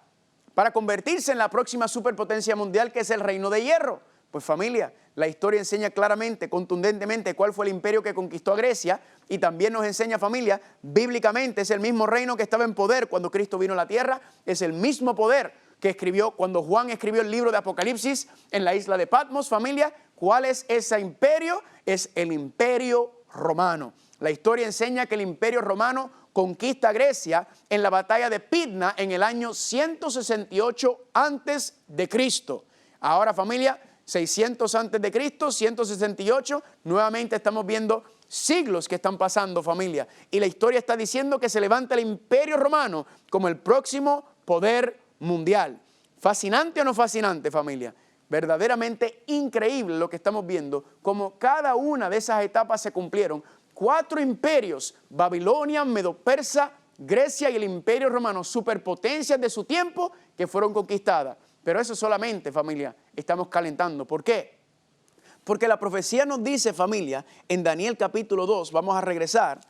Speaker 1: para convertirse en la próxima superpotencia mundial, que es el reino de hierro. Pues familia, la historia enseña claramente, contundentemente, cuál fue el imperio que conquistó a Grecia, y también nos enseña, familia, bíblicamente es el mismo reino que estaba en poder cuando Cristo vino a la tierra, es el mismo poder que escribió cuando Juan escribió el libro de Apocalipsis en la isla de Patmos. Familia, ¿cuál es ese imperio? Es el imperio romano. La historia enseña que el imperio romano conquista Grecia en la batalla de Pydna en el año 168 antes de Cristo. Ahora, familia, 600 antes de Cristo, 168, nuevamente estamos viendo siglos que están pasando, familia. Y la historia está diciendo que se levanta el imperio romano como el próximo poder mundial. ¿Fascinante o no fascinante, familia? Verdaderamente increíble lo que estamos viendo, como cada una de esas etapas se cumplieron. 4 imperios, Babilonia, Medo-Persa, Grecia y el imperio romano, superpotencias de su tiempo que fueron conquistadas. Pero eso solamente, familia, estamos calentando. ¿Por qué? Porque la profecía nos dice, familia, en Daniel capítulo 2, vamos a regresar,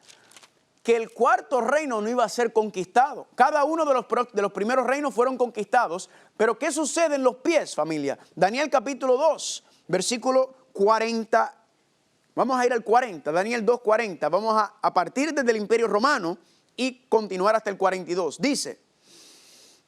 Speaker 1: que el cuarto reino no iba a ser conquistado. Cada uno de los primeros reinos fueron conquistados, pero ¿qué sucede en los pies, familia? Daniel capítulo 2, versículo 40. Vamos a ir al 40, Daniel 2, 40. Vamos a partir desde el imperio romano y continuar hasta el 42. Dice,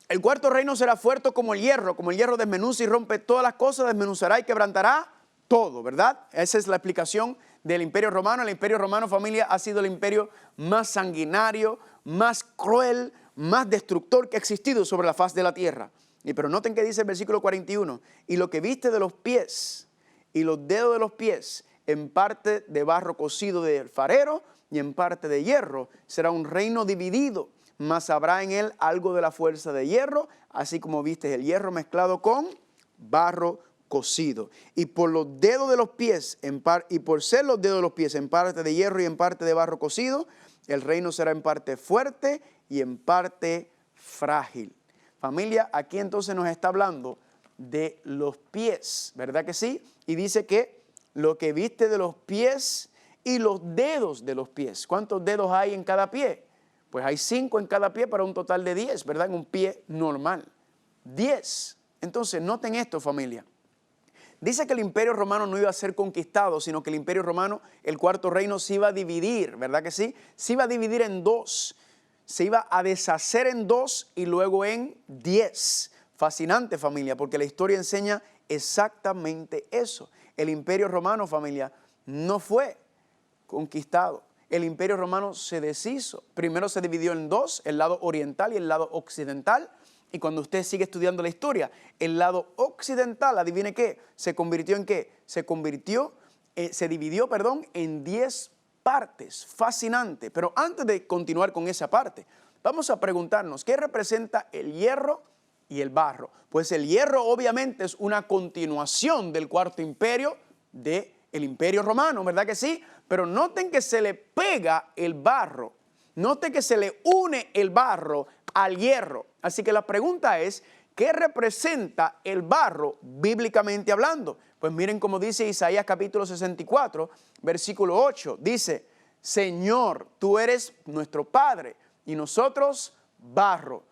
Speaker 1: el cuarto reino será fuerte como el hierro desmenuza y rompe todas las cosas, desmenuzará y quebrantará todo, ¿verdad? Esa es la explicación del imperio romano. El imperio romano, familia, ha sido el imperio más sanguinario, más cruel, más destructor que ha existido sobre la faz de la tierra. Pero noten que dice el versículo 41, y lo que viste de los pies y los dedos de los pies, en parte de barro cocido de alfarero y en parte de hierro, será un reino dividido, mas habrá en él algo de la fuerza de hierro, así como viste el hierro mezclado con barro cocido. Y por los dedos de los pies, y por ser los dedos de los pies en parte de hierro y en parte de barro cocido, el reino será en parte fuerte y en parte frágil. Familia, aquí entonces nos está hablando de los pies, ¿verdad que sí? Y dice que lo que viste de los pies y los dedos de los pies. ¿Cuántos dedos hay en cada pie? Pues hay 5 en cada pie para un total de 10, ¿verdad? En un pie normal. 10. Entonces, noten esto, familia. Dice que el imperio romano no iba a ser conquistado, sino que el imperio romano, el cuarto reino, se iba a dividir, ¿verdad que sí? Se iba a dividir en 2. Se iba a deshacer en 2 y luego en 10. Fascinante, familia, porque la historia enseña exactamente eso. El imperio romano, familia, no fue conquistado. El imperio romano se deshizo. Primero se dividió en 2, el lado oriental y el lado occidental. Y cuando usted sigue estudiando la historia, el lado occidental, adivine qué, ¿se convirtió en qué? Se dividió, en 10 partes. Fascinante. Pero antes de continuar con esa parte, vamos a preguntarnos, ¿qué representa el hierro y el barro? Pues el hierro obviamente es una continuación del cuarto imperio del imperio romano, ¿verdad que sí? Pero noten que se le pega el barro, noten que se le une el barro al hierro. Así que la pregunta es, ¿qué representa el barro bíblicamente hablando? Pues miren cómo dice Isaías capítulo 64, versículo 8. Dice, Señor, tú eres nuestro Padre y nosotros barro.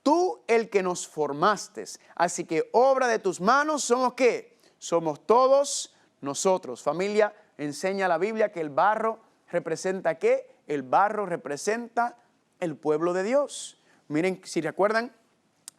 Speaker 1: Tú el que nos formaste. Así que obra de tus manos somos ¿qué? Somos todos nosotros. Familia, enseña la Biblia que el barro representa ¿qué? El barro representa el pueblo de Dios. Miren, si recuerdan,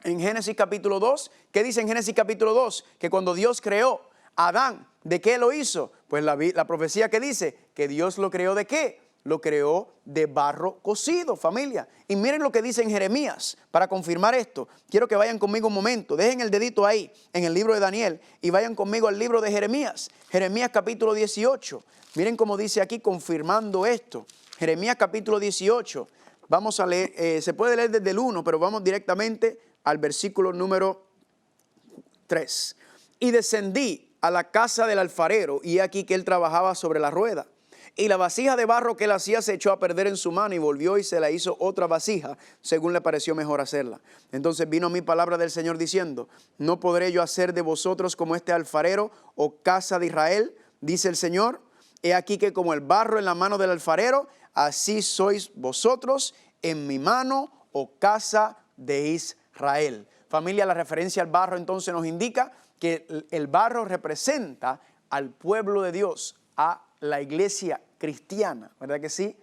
Speaker 1: en Génesis capítulo 2, ¿qué dice en Génesis capítulo 2? Que cuando Dios creó a Adán, ¿de qué lo hizo? Pues la profecía que dice que Dios lo creó ¿de qué? Lo creó de barro cocido, familia. Y miren lo que dice en Jeremías, para confirmar esto. Quiero que vayan conmigo un momento, dejen el dedito ahí, en el libro de Daniel, y vayan conmigo al libro de Jeremías. Jeremías capítulo 18. Miren cómo dice aquí, confirmando esto. Jeremías capítulo 18. Vamos a leer, se puede leer desde el 1, pero vamos directamente al versículo número 3. Y descendí a la casa del alfarero, y aquí que él trabajaba sobre la rueda. Y la vasija de barro que él hacía se echó a perder en su mano y volvió y se la hizo otra vasija, según le pareció mejor hacerla. Entonces vino mi palabra del Señor diciendo, ¿no podré yo hacer de vosotros como este alfarero o casa de Israel? Dice el Señor, he aquí que como el barro en la mano del alfarero, así sois vosotros en mi mano, o casa de Israel. Familia, la referencia al barro entonces nos indica que el barro representa al pueblo de Dios, a la iglesia cristiana, ¿verdad que sí?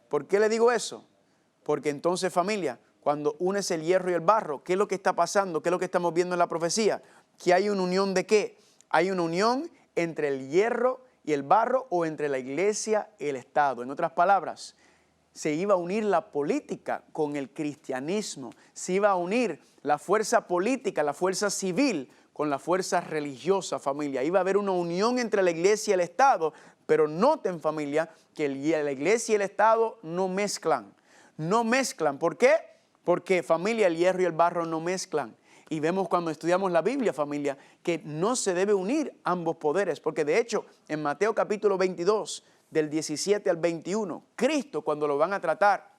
Speaker 1: ¿Por qué le digo eso? Porque entonces, familia, cuando unes el hierro y el barro, ¿qué es lo que está pasando? ¿Qué es lo que estamos viendo en la profecía? Que hay una unión ¿de qué? Hay una unión entre el hierro y el barro, o entre la iglesia y el Estado. En otras palabras, se iba a unir la política con el cristianismo, se iba a unir la fuerza política, la fuerza civil con la fuerza religiosa, familia. Iba a haber una unión entre la iglesia y el Estado, pero noten, familia, que la iglesia y el Estado no mezclan. No mezclan. ¿Por qué? Porque, familia, el hierro y el barro no mezclan. Y vemos cuando estudiamos la Biblia, familia, que no se debe unir ambos poderes. Porque de hecho, en Mateo capítulo 22, del 17 al 21, Cristo, cuando lo van a tratar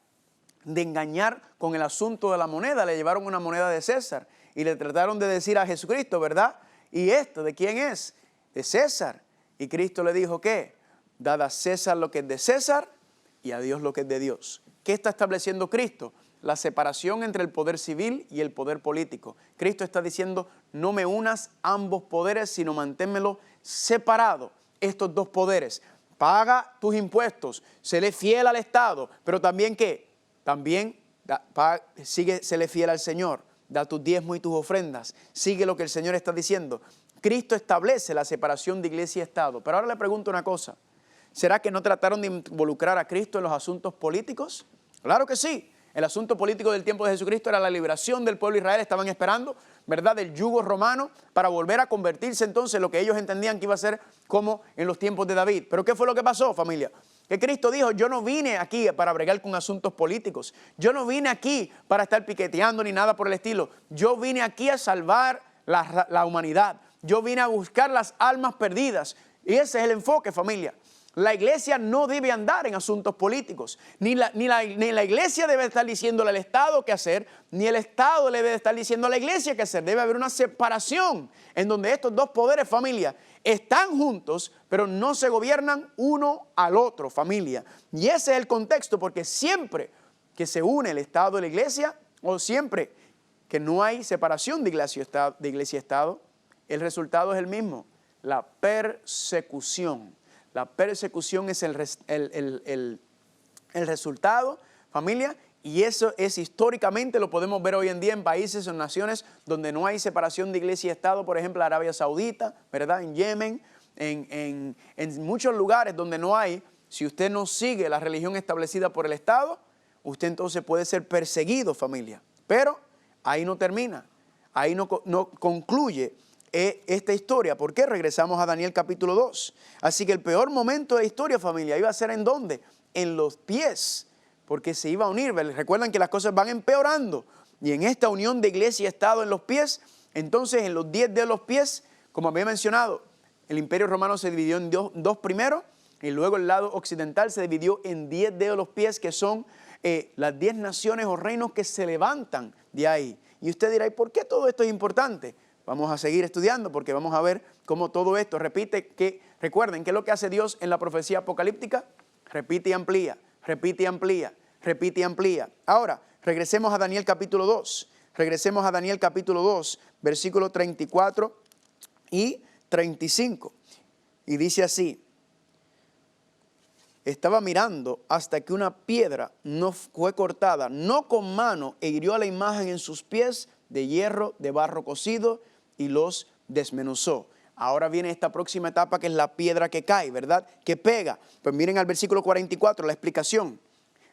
Speaker 1: de engañar con el asunto de la moneda, le llevaron una moneda de César y le trataron de decir a Jesucristo, ¿verdad? ¿Y esto de quién es? De César. Y Cristo le dijo, ¿qué? Dad a César lo que es de César y a Dios lo que es de Dios. ¿Qué está estableciendo Cristo? La separación entre el poder civil y el poder político. Cristo está diciendo, no me unas ambos poderes, sino manténmelo separado, estos dos poderes. Paga tus impuestos, séle fiel al Estado, pero también ¿qué? También séle fiel al Señor, da tus diezmos y tus ofrendas, sigue lo que el Señor está diciendo. Cristo establece la separación de iglesia y Estado. Pero ahora le pregunto una cosa, ¿será que no trataron de involucrar a Cristo en los asuntos políticos? Claro que sí. El asunto político del tiempo de Jesucristo era la liberación del pueblo de Israel. Estaban esperando, ¿verdad?, del yugo romano para volver a convertirse entonces en lo que ellos entendían que iba a ser como en los tiempos de David. ¿Pero qué fue lo que pasó, familia? Que Cristo dijo, yo no vine aquí para bregar con asuntos políticos. Yo no vine aquí para estar piqueteando ni nada por el estilo. Yo vine aquí a salvar la humanidad. Yo vine a buscar las almas perdidas. Y ese es el enfoque, familia. La iglesia no debe andar en asuntos políticos. Ni la iglesia debe estar diciéndole al Estado qué hacer, ni el Estado le debe estar diciendo a la iglesia qué hacer. Debe haber una separación en donde estos dos poderes, familia, están juntos, pero no se gobiernan uno al otro, familia. Y ese es el contexto, porque siempre que se une el Estado y la iglesia, o siempre que no hay separación de iglesia y Estado, el resultado es el mismo, la persecución. La persecución es el resultado, familia, y eso es históricamente, lo podemos ver hoy en día en países o naciones donde no hay separación de iglesia y Estado, por ejemplo, Arabia Saudita, ¿verdad? En Yemen, en muchos lugares donde no hay, si usted no sigue la religión establecida por el Estado, usted entonces puede ser perseguido, familia. Pero ahí no termina, ahí no concluye esta historia. ¿Por qué? Regresamos a Daniel capítulo 2. Así que el peor momento de la historia, familia, iba a ser ¿en dónde? En los pies, porque se iba a unir. Recuerdan que las cosas van empeorando. Y en esta unión de iglesia y Estado en los pies, entonces en los 10 de los pies, como había mencionado, el Imperio Romano se dividió en dos primero, y luego el lado occidental se dividió en 10 dedos de los pies, que son las 10 naciones o reinos que se levantan de ahí. Y usted dirá, ¿y por qué todo esto es importante? Vamos a seguir estudiando porque vamos a ver cómo todo esto recuerden, ¿qué es lo que hace Dios en la profecía apocalíptica? Repite y amplía, repite y amplía, repite y amplía. Ahora, regresemos a Daniel capítulo 2. Regresemos a Daniel capítulo 2, versículos 34 y 35. Y dice así, estaba mirando hasta que una piedra no fue cortada, no con mano, e hirió a la imagen en sus pies de hierro, de barro cocido, y los desmenuzó. Ahora viene esta próxima etapa, que es la piedra que cae, ¿verdad? Que pega. Pues miren al versículo 44, la explicación.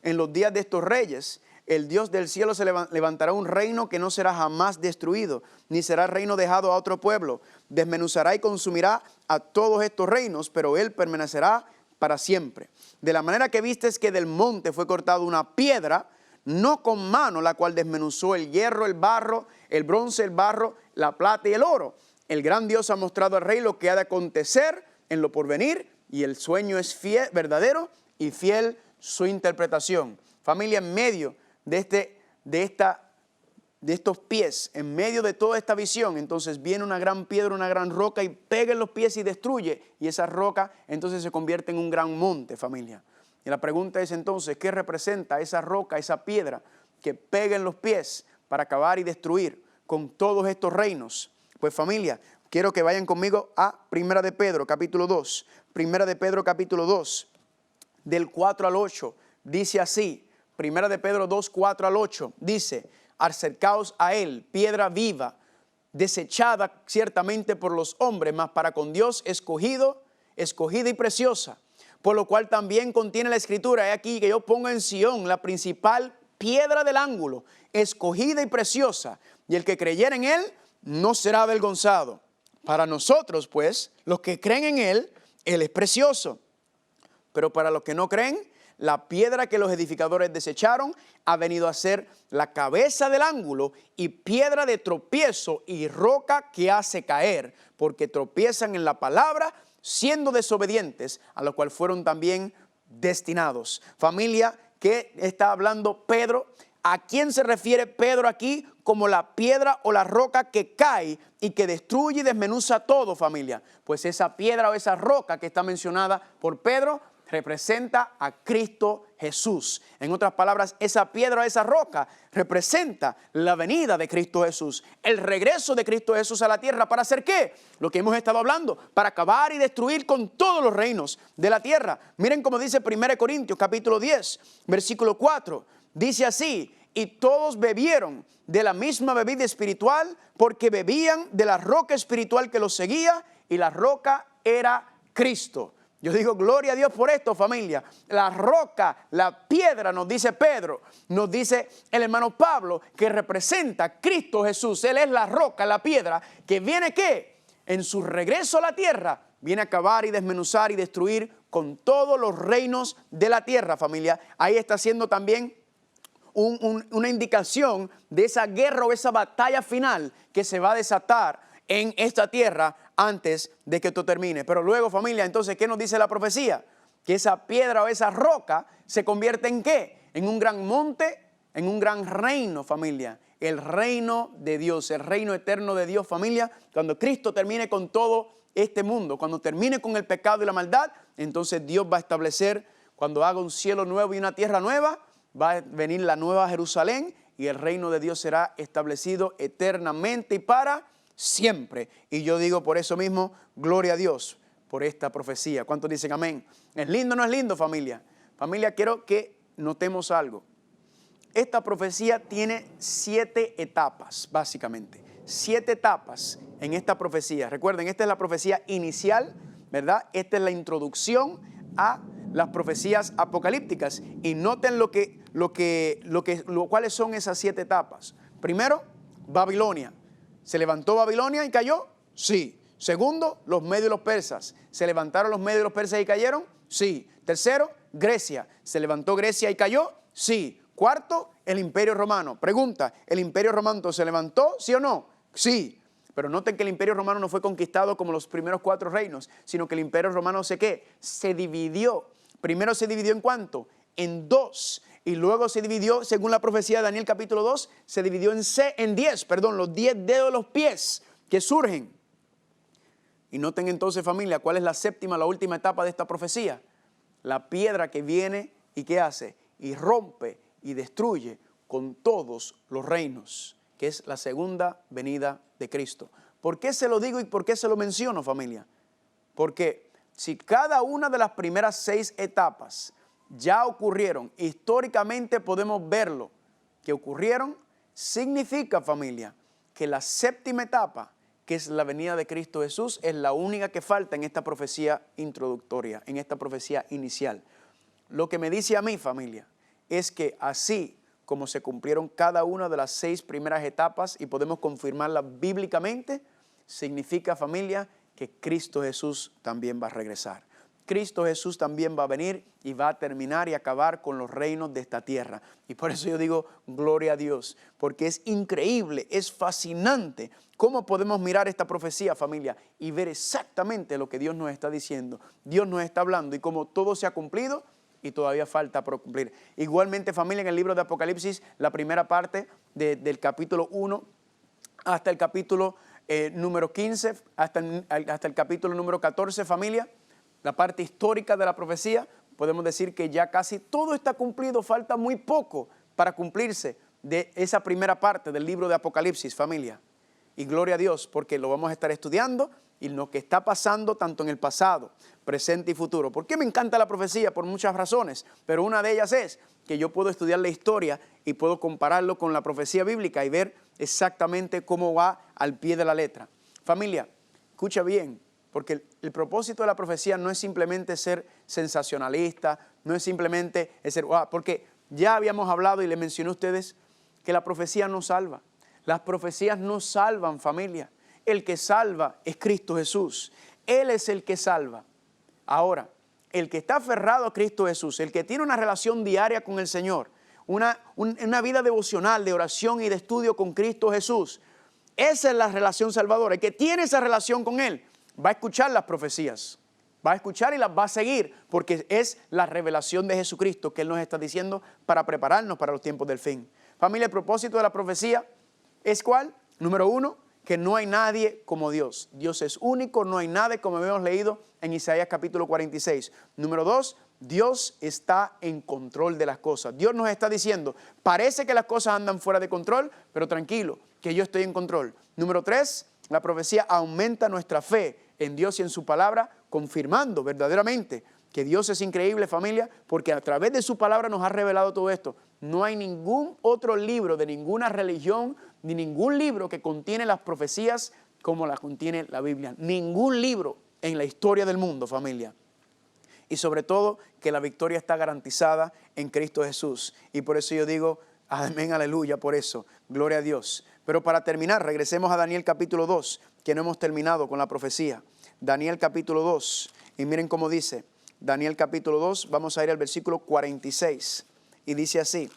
Speaker 1: En los días de estos reyes, el Dios del cielo se levantará un reino que no será jamás destruido, ni será reino dejado a otro pueblo. Desmenuzará y consumirá a todos estos reinos, pero él permanecerá para siempre. De la manera que vistes que del monte fue cortada una piedra, no con mano, la cual desmenuzó el hierro, el barro, el bronce, el barro, la plata y el oro. El gran Dios ha mostrado al rey lo que ha de acontecer en lo porvenir, y el sueño es fiel, verdadero y fiel su interpretación. Familia, en medio de estos pies, en medio de toda esta visión, entonces viene una gran piedra, una gran roca y pega en los pies y destruye. Y esa roca entonces se convierte en un gran monte, familia. Y la pregunta es entonces, ¿qué representa esa roca, esa piedra que pega en los pies para acabar y destruir con todos estos reinos? Pues familia, quiero que vayan conmigo a Primera de Pedro, capítulo 2. Primera de Pedro, capítulo 2, del 4 al 8, dice así. Primera de Pedro 2, 4 al 8, dice: acercaos a él, piedra viva, desechada ciertamente por los hombres, mas para con Dios escogida y preciosa. Por lo cual también contiene la escritura: he aquí que yo pongo en Sión la principal piedra del ángulo, escogida y preciosa, y el que creyere en él no será avergonzado. Para nosotros, pues, los que creen en él es precioso. Pero para los que no creen, la piedra que los edificadores desecharon ha venido a ser la cabeza del ángulo y piedra de tropiezo y roca que hace caer, porque tropiezan en la palabra, siendo desobedientes, a lo cual fueron también destinados. Familia, ¿qué está hablando Pedro? ¿A quién se refiere Pedro aquí como la piedra o la roca que cae y que destruye y desmenuza todo, familia? Pues esa piedra o esa roca que está mencionada por Pedro representa a Cristo Jesús. En otras palabras, esa piedra o esa roca representa la venida de Cristo Jesús, el regreso de Cristo Jesús a la tierra. ¿Para hacer qué? Lo que hemos estado hablando, para acabar y destruir con todos los reinos de la tierra. Miren cómo dice 1 Corintios capítulo 10, versículo 4. Dice así: y todos bebieron de la misma bebida espiritual, porque bebían de la roca espiritual que los seguía, y la roca era Cristo. Yo digo gloria a Dios por esto, familia. La roca, la piedra, nos dice Pedro, nos dice el hermano Pablo, que representa a Cristo Jesús. Él es la roca, la piedra, que viene ¿qué? En su regreso a la tierra, viene a acabar y desmenuzar y destruir con todos los reinos de la tierra, familia. Ahí está haciendo también una indicación de esa guerra o esa batalla final que se va a desatar en esta tierra antes de que esto termine. Pero luego, familia, entonces, ¿qué nos dice la profecía? Que esa piedra o esa roca se convierte ¿en qué? En un gran monte, en un gran reino, familia. El reino de Dios, el reino eterno de Dios, familia. Cuando Cristo termine con todo este mundo, cuando termine con el pecado y la maldad, entonces Dios va a establecer, cuando haga un cielo nuevo y una tierra nueva, va a venir la nueva Jerusalén y el reino de Dios será establecido eternamente y para siempre. Y yo digo por eso mismo, gloria a Dios por esta profecía. ¿Cuántos dicen amén? ¿Es lindo o no es lindo, familia? Familia, quiero que notemos algo. Esta profecía tiene 7 etapas, básicamente. 7 etapas en esta profecía. Recuerden, esta es la profecía inicial, ¿verdad? Esta es la introducción a las profecías apocalípticas. Y noten cuáles son esas 7 etapas. Primero, Babilonia. ¿Se levantó Babilonia y cayó? Sí. Segundo, los medios y los persas. ¿Se levantaron los medios y los persas y cayeron? Sí. Tercero, Grecia. ¿Se levantó Grecia y cayó? Sí. Cuarto, el Imperio Romano. Pregunta, ¿el Imperio Romano se levantó? ¿Sí o no? Sí. Pero noten que el Imperio Romano no fue conquistado como los primeros 4 reinos, sino que el Imperio Romano se dividió. Primero se dividió ¿en cuánto? En 2. Y luego se dividió, según la profecía de Daniel capítulo 2, se dividió en 10, los 10 dedos de los pies que surgen. Y noten entonces, familia, ¿cuál es la séptima, la última etapa de esta profecía? La piedra que viene y ¿qué hace? Y rompe y destruye con todos los reinos, que es la segunda venida de Cristo. ¿Por qué se lo digo y por qué se lo menciono, familia? Porque si cada una de las primeras 6 etapas ya ocurrieron, históricamente podemos verlo, que ocurrieron, significa, familia, que la séptima etapa, que es la venida de Cristo Jesús, es la única que falta en esta profecía introductoria, en esta profecía inicial. Lo que me dice a mí, familia, es que así como se cumplieron cada una de las 6 primeras etapas y podemos confirmarlas bíblicamente, significa, familia, que Cristo Jesús también va a regresar. Cristo Jesús también va a venir y va a terminar y acabar con los reinos de esta tierra. Y por eso yo digo, gloria a Dios, porque es increíble, es fascinante cómo podemos mirar esta profecía, familia, y ver exactamente lo que Dios nos está diciendo. Dios nos está hablando y cómo todo se ha cumplido y todavía falta por cumplir. Igualmente, familia, en el libro de Apocalipsis, la primera parte del capítulo 1 hasta el capítulo número 15, hasta el capítulo número 14, familia, la parte histórica de la profecía, podemos decir que ya casi todo está cumplido, falta muy poco para cumplirse de esa primera parte del libro de Apocalipsis, familia. Y gloria a Dios, porque lo vamos a estar estudiando y lo que está pasando tanto en el pasado, presente y futuro. ¿Por qué me encanta la profecía? Por muchas razones, pero una de ellas es que yo puedo estudiar la historia y puedo compararlo con la profecía bíblica y ver exactamente cómo va al pie de la letra. Familia, escucha bien, porque el propósito de la profecía no es simplemente ser sensacionalista, no es simplemente ser, porque ya habíamos hablado y les mencioné a ustedes que la profecía no salva. Las profecías no salvan, familia. El que salva es Cristo Jesús. Él es el que salva. Ahora, el que está aferrado a Cristo Jesús, el que tiene una relación diaria con el Señor, una vida devocional de oración y de estudio con Cristo Jesús, esa es la relación salvadora. El que tiene esa relación con Él va a escuchar las profecías, va a escuchar y las va a seguir, porque es la revelación de Jesucristo que Él nos está diciendo para prepararnos para los tiempos del fin. Familia, el propósito de la profecía es ¿cuál? Número 1, que no hay nadie como Dios. Dios es único, no hay nadie, como habíamos leído en Isaías capítulo 46. Número 2, Dios está en control de las cosas. Dios nos está diciendo, parece que las cosas andan fuera de control, pero tranquilo, que yo estoy en control. Número 3, la profecía aumenta nuestra fe en Dios y en su palabra, confirmando verdaderamente que Dios es increíble, familia, porque a través de su palabra nos ha revelado todo esto. No hay ningún otro libro de ninguna religión, ni ningún libro que contiene las profecías como las contiene la Biblia. Ningún libro en la historia del mundo, familia. Y sobre todo que la victoria está garantizada en Cristo Jesús. Y por eso yo digo, amén, aleluya, por eso, gloria a Dios. Pero para terminar, regresemos a Daniel capítulo 2, que no hemos terminado con la profecía. Daniel capítulo 2, y miren cómo dice, Daniel capítulo 2, vamos a ir al versículo 46, y dice así.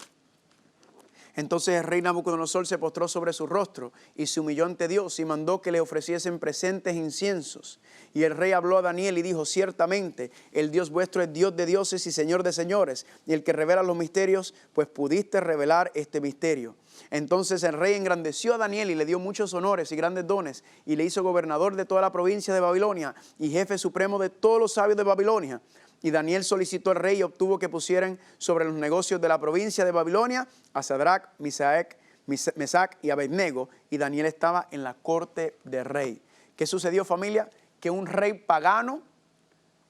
Speaker 1: Entonces el rey Nabucodonosor se postró sobre su rostro y se humilló ante Dios y mandó que le ofreciesen presentes e inciensos. Y el rey habló a Daniel y dijo, ciertamente el Dios vuestro es Dios de dioses y Señor de señores, y el que revela los misterios, pues pudiste revelar este misterio. Entonces el rey engrandeció a Daniel y le dio muchos honores y grandes dones, y le hizo gobernador de toda la provincia de Babilonia y jefe supremo de todos los sabios de Babilonia. Y Daniel solicitó al rey y obtuvo que pusieran sobre los negocios de la provincia de Babilonia a Sadrach, Mesac y Abednego, y Daniel estaba en la corte del rey. ¿Qué sucedió, familia? Que un rey pagano,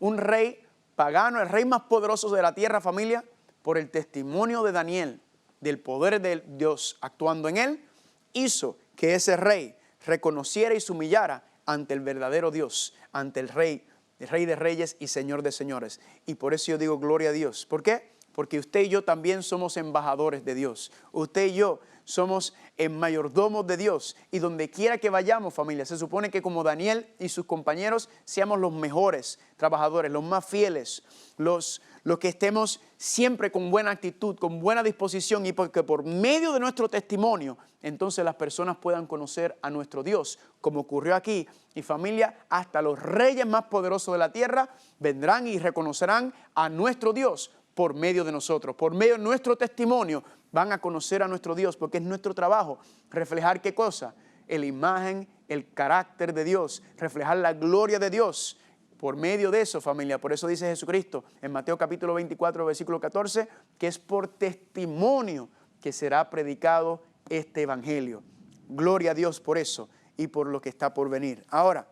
Speaker 1: el rey más poderoso de la tierra, familia, por el testimonio de Daniel, del poder de Dios actuando en él, hizo que ese rey reconociera y se humillara ante el verdadero Dios, ante el Rey de reyes y Señor de señores. Y por eso yo digo gloria a Dios. ¿Por qué? Porque usted y yo también somos embajadores de Dios. Usted y yo somos mayordomos de Dios. Y donde quiera que vayamos, familia, se supone que como Daniel y sus compañeros seamos los mejores trabajadores, los más fieles, los que estemos siempre con buena actitud, con buena disposición, y porque por medio de nuestro testimonio, entonces las personas puedan conocer a nuestro Dios, como ocurrió aquí. Y familia, hasta los reyes más poderosos de la tierra vendrán y reconocerán a nuestro Dios por medio de nosotros, por medio de nuestro testimonio, van a conocer a nuestro Dios, porque es nuestro trabajo reflejar ¿qué cosa? La imagen, el carácter de Dios, reflejar la gloria de Dios. Por medio de eso, familia, por eso dice Jesucristo en Mateo capítulo 24, versículo 14, que es por testimonio que será predicado este evangelio. Gloria a Dios por eso y por lo que está por venir. Ahora,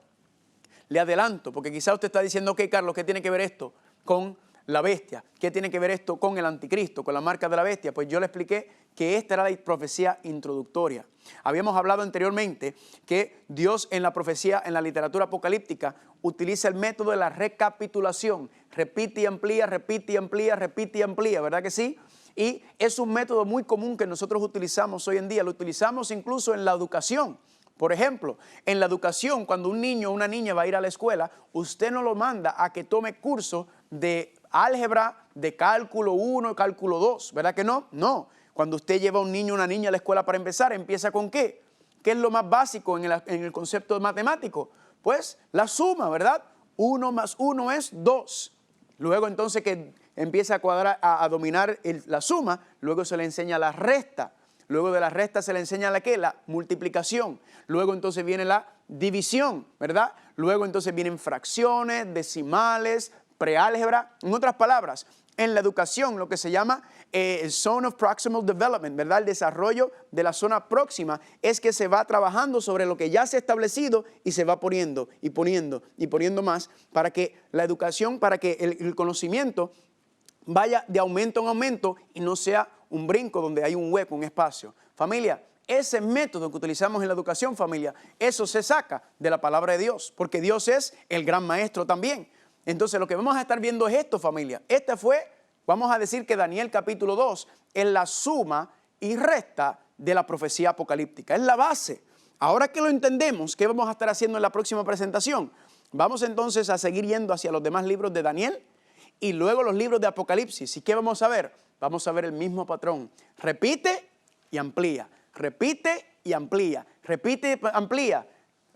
Speaker 1: le adelanto, porque quizá usted está diciendo, ok, Carlos, ¿qué tiene que ver esto con la bestia? ¿Qué tiene que ver esto con el anticristo, con la marca de la bestia? Pues yo le expliqué que esta era la profecía introductoria. Habíamos hablado anteriormente que Dios en la profecía, en la literatura apocalíptica, utiliza el método de la recapitulación. Repite y amplía, repite y amplía, repite y amplía, ¿verdad que sí? Y es un método muy común que nosotros utilizamos hoy en día, lo utilizamos incluso en la educación. Por ejemplo, en la educación, cuando un niño o una niña va a ir a la escuela, usted no lo manda a que tome curso de álgebra, de cálculo 1 y cálculo 2, ¿verdad que no? No. Cuando usted lleva a un niño o una niña a la escuela para empezar, ¿empieza con qué? ¿Qué es lo más básico en el concepto matemático? Pues la suma, ¿verdad? 1 más 1 es 2. Luego entonces que empieza a cuadrar, a dominar la suma, luego se le enseña la resta. Luego de la resta se le enseña la ¿qué? La multiplicación. Luego entonces viene la división, ¿verdad? Luego entonces vienen fracciones, decimales, preálgebra. En otras palabras, en la educación lo que se llama Zone of Proximal Development, ¿verdad? El desarrollo de la zona próxima es que se va trabajando sobre lo que ya se ha establecido y se va poniendo y poniendo y poniendo más para que la educación, para que el conocimiento vaya de aumento en aumento y no sea un brinco donde hay un hueco, un espacio. Familia, ese método que utilizamos en la educación, familia, eso se saca de la palabra de Dios, porque Dios es el gran maestro también. Entonces lo que vamos a estar viendo es esto, familia. Vamos a decir que Daniel capítulo 2 es la suma y resta de la profecía apocalíptica, es la base. Ahora que lo entendemos, ¿qué vamos a estar haciendo en la próxima presentación? Vamos entonces a seguir yendo hacia los demás libros de Daniel y luego los libros de Apocalipsis. ¿Y qué vamos a ver? Vamos a ver el mismo patrón. Repite y amplía. Repite y amplía. Repite y amplía.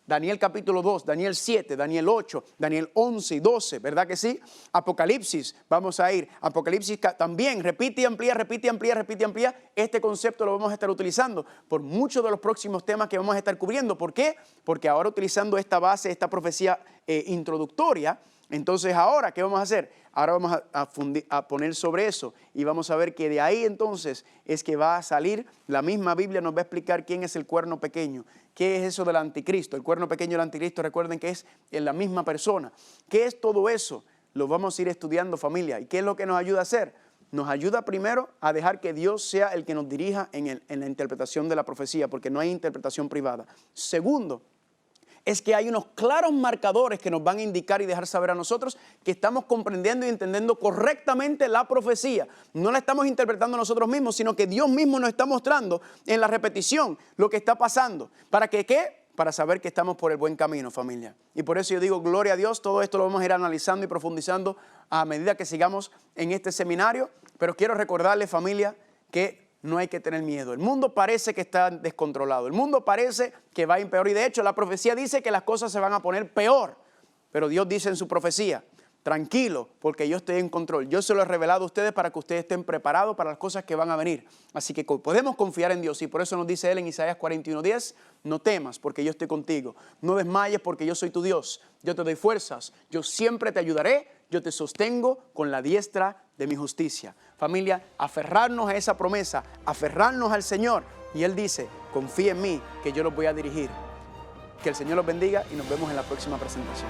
Speaker 1: Daniel capítulo 2, Daniel 7, Daniel 8, Daniel 11 y 12, ¿verdad que sí? Apocalipsis, vamos a ir. Apocalipsis también, repite y amplía, repite y amplía, repite y amplía. Este concepto lo vamos a estar utilizando por muchos de los próximos temas que vamos a estar cubriendo. ¿Por qué? Porque ahora utilizando esta base, esta profecía introductoria, entonces ahora, ¿qué vamos a hacer? Ahora vamos a poner sobre eso y vamos a ver que de ahí entonces es que va a salir, la misma Biblia nos va a explicar quién es el cuerno pequeño, qué es eso del anticristo. El cuerno pequeño y el anticristo, recuerden que es en la misma persona. ¿Qué es todo eso? Lo vamos a ir estudiando, familia. ¿Y qué es lo que nos ayuda a hacer? Nos ayuda primero a dejar que Dios sea el que nos dirija en la interpretación de la profecía, porque no hay interpretación privada. Segundo, es que hay unos claros marcadores que nos van a indicar y dejar saber a nosotros que estamos comprendiendo y entendiendo correctamente la profecía. No la estamos interpretando nosotros mismos, sino que Dios mismo nos está mostrando en la repetición lo que está pasando. ¿Para que qué? Para saber que estamos por el buen camino, familia. Y por eso yo digo, gloria a Dios, todo esto lo vamos a ir analizando y profundizando a medida que sigamos en este seminario. Pero quiero recordarle, familia, que no hay que tener miedo. El mundo parece que está descontrolado. El mundo parece que va a empeorar. Y de hecho la profecía dice que las cosas se van a poner peor. Pero Dios dice en su profecía, tranquilo, porque yo estoy en control. Yo se lo he revelado a ustedes para que ustedes estén preparados para las cosas que van a venir. Así que podemos confiar en Dios. Y por eso nos dice Él en Isaías 41:10, no temas porque yo estoy contigo. No desmayes porque yo soy tu Dios. Yo te doy fuerzas. Yo siempre te ayudaré. Yo te sostengo con la diestra de mi justicia. Familia, aferrarnos a esa promesa, aferrarnos al Señor. Y Él dice, confía en mí que yo los voy a dirigir. Que el Señor los bendiga y nos vemos en la próxima presentación.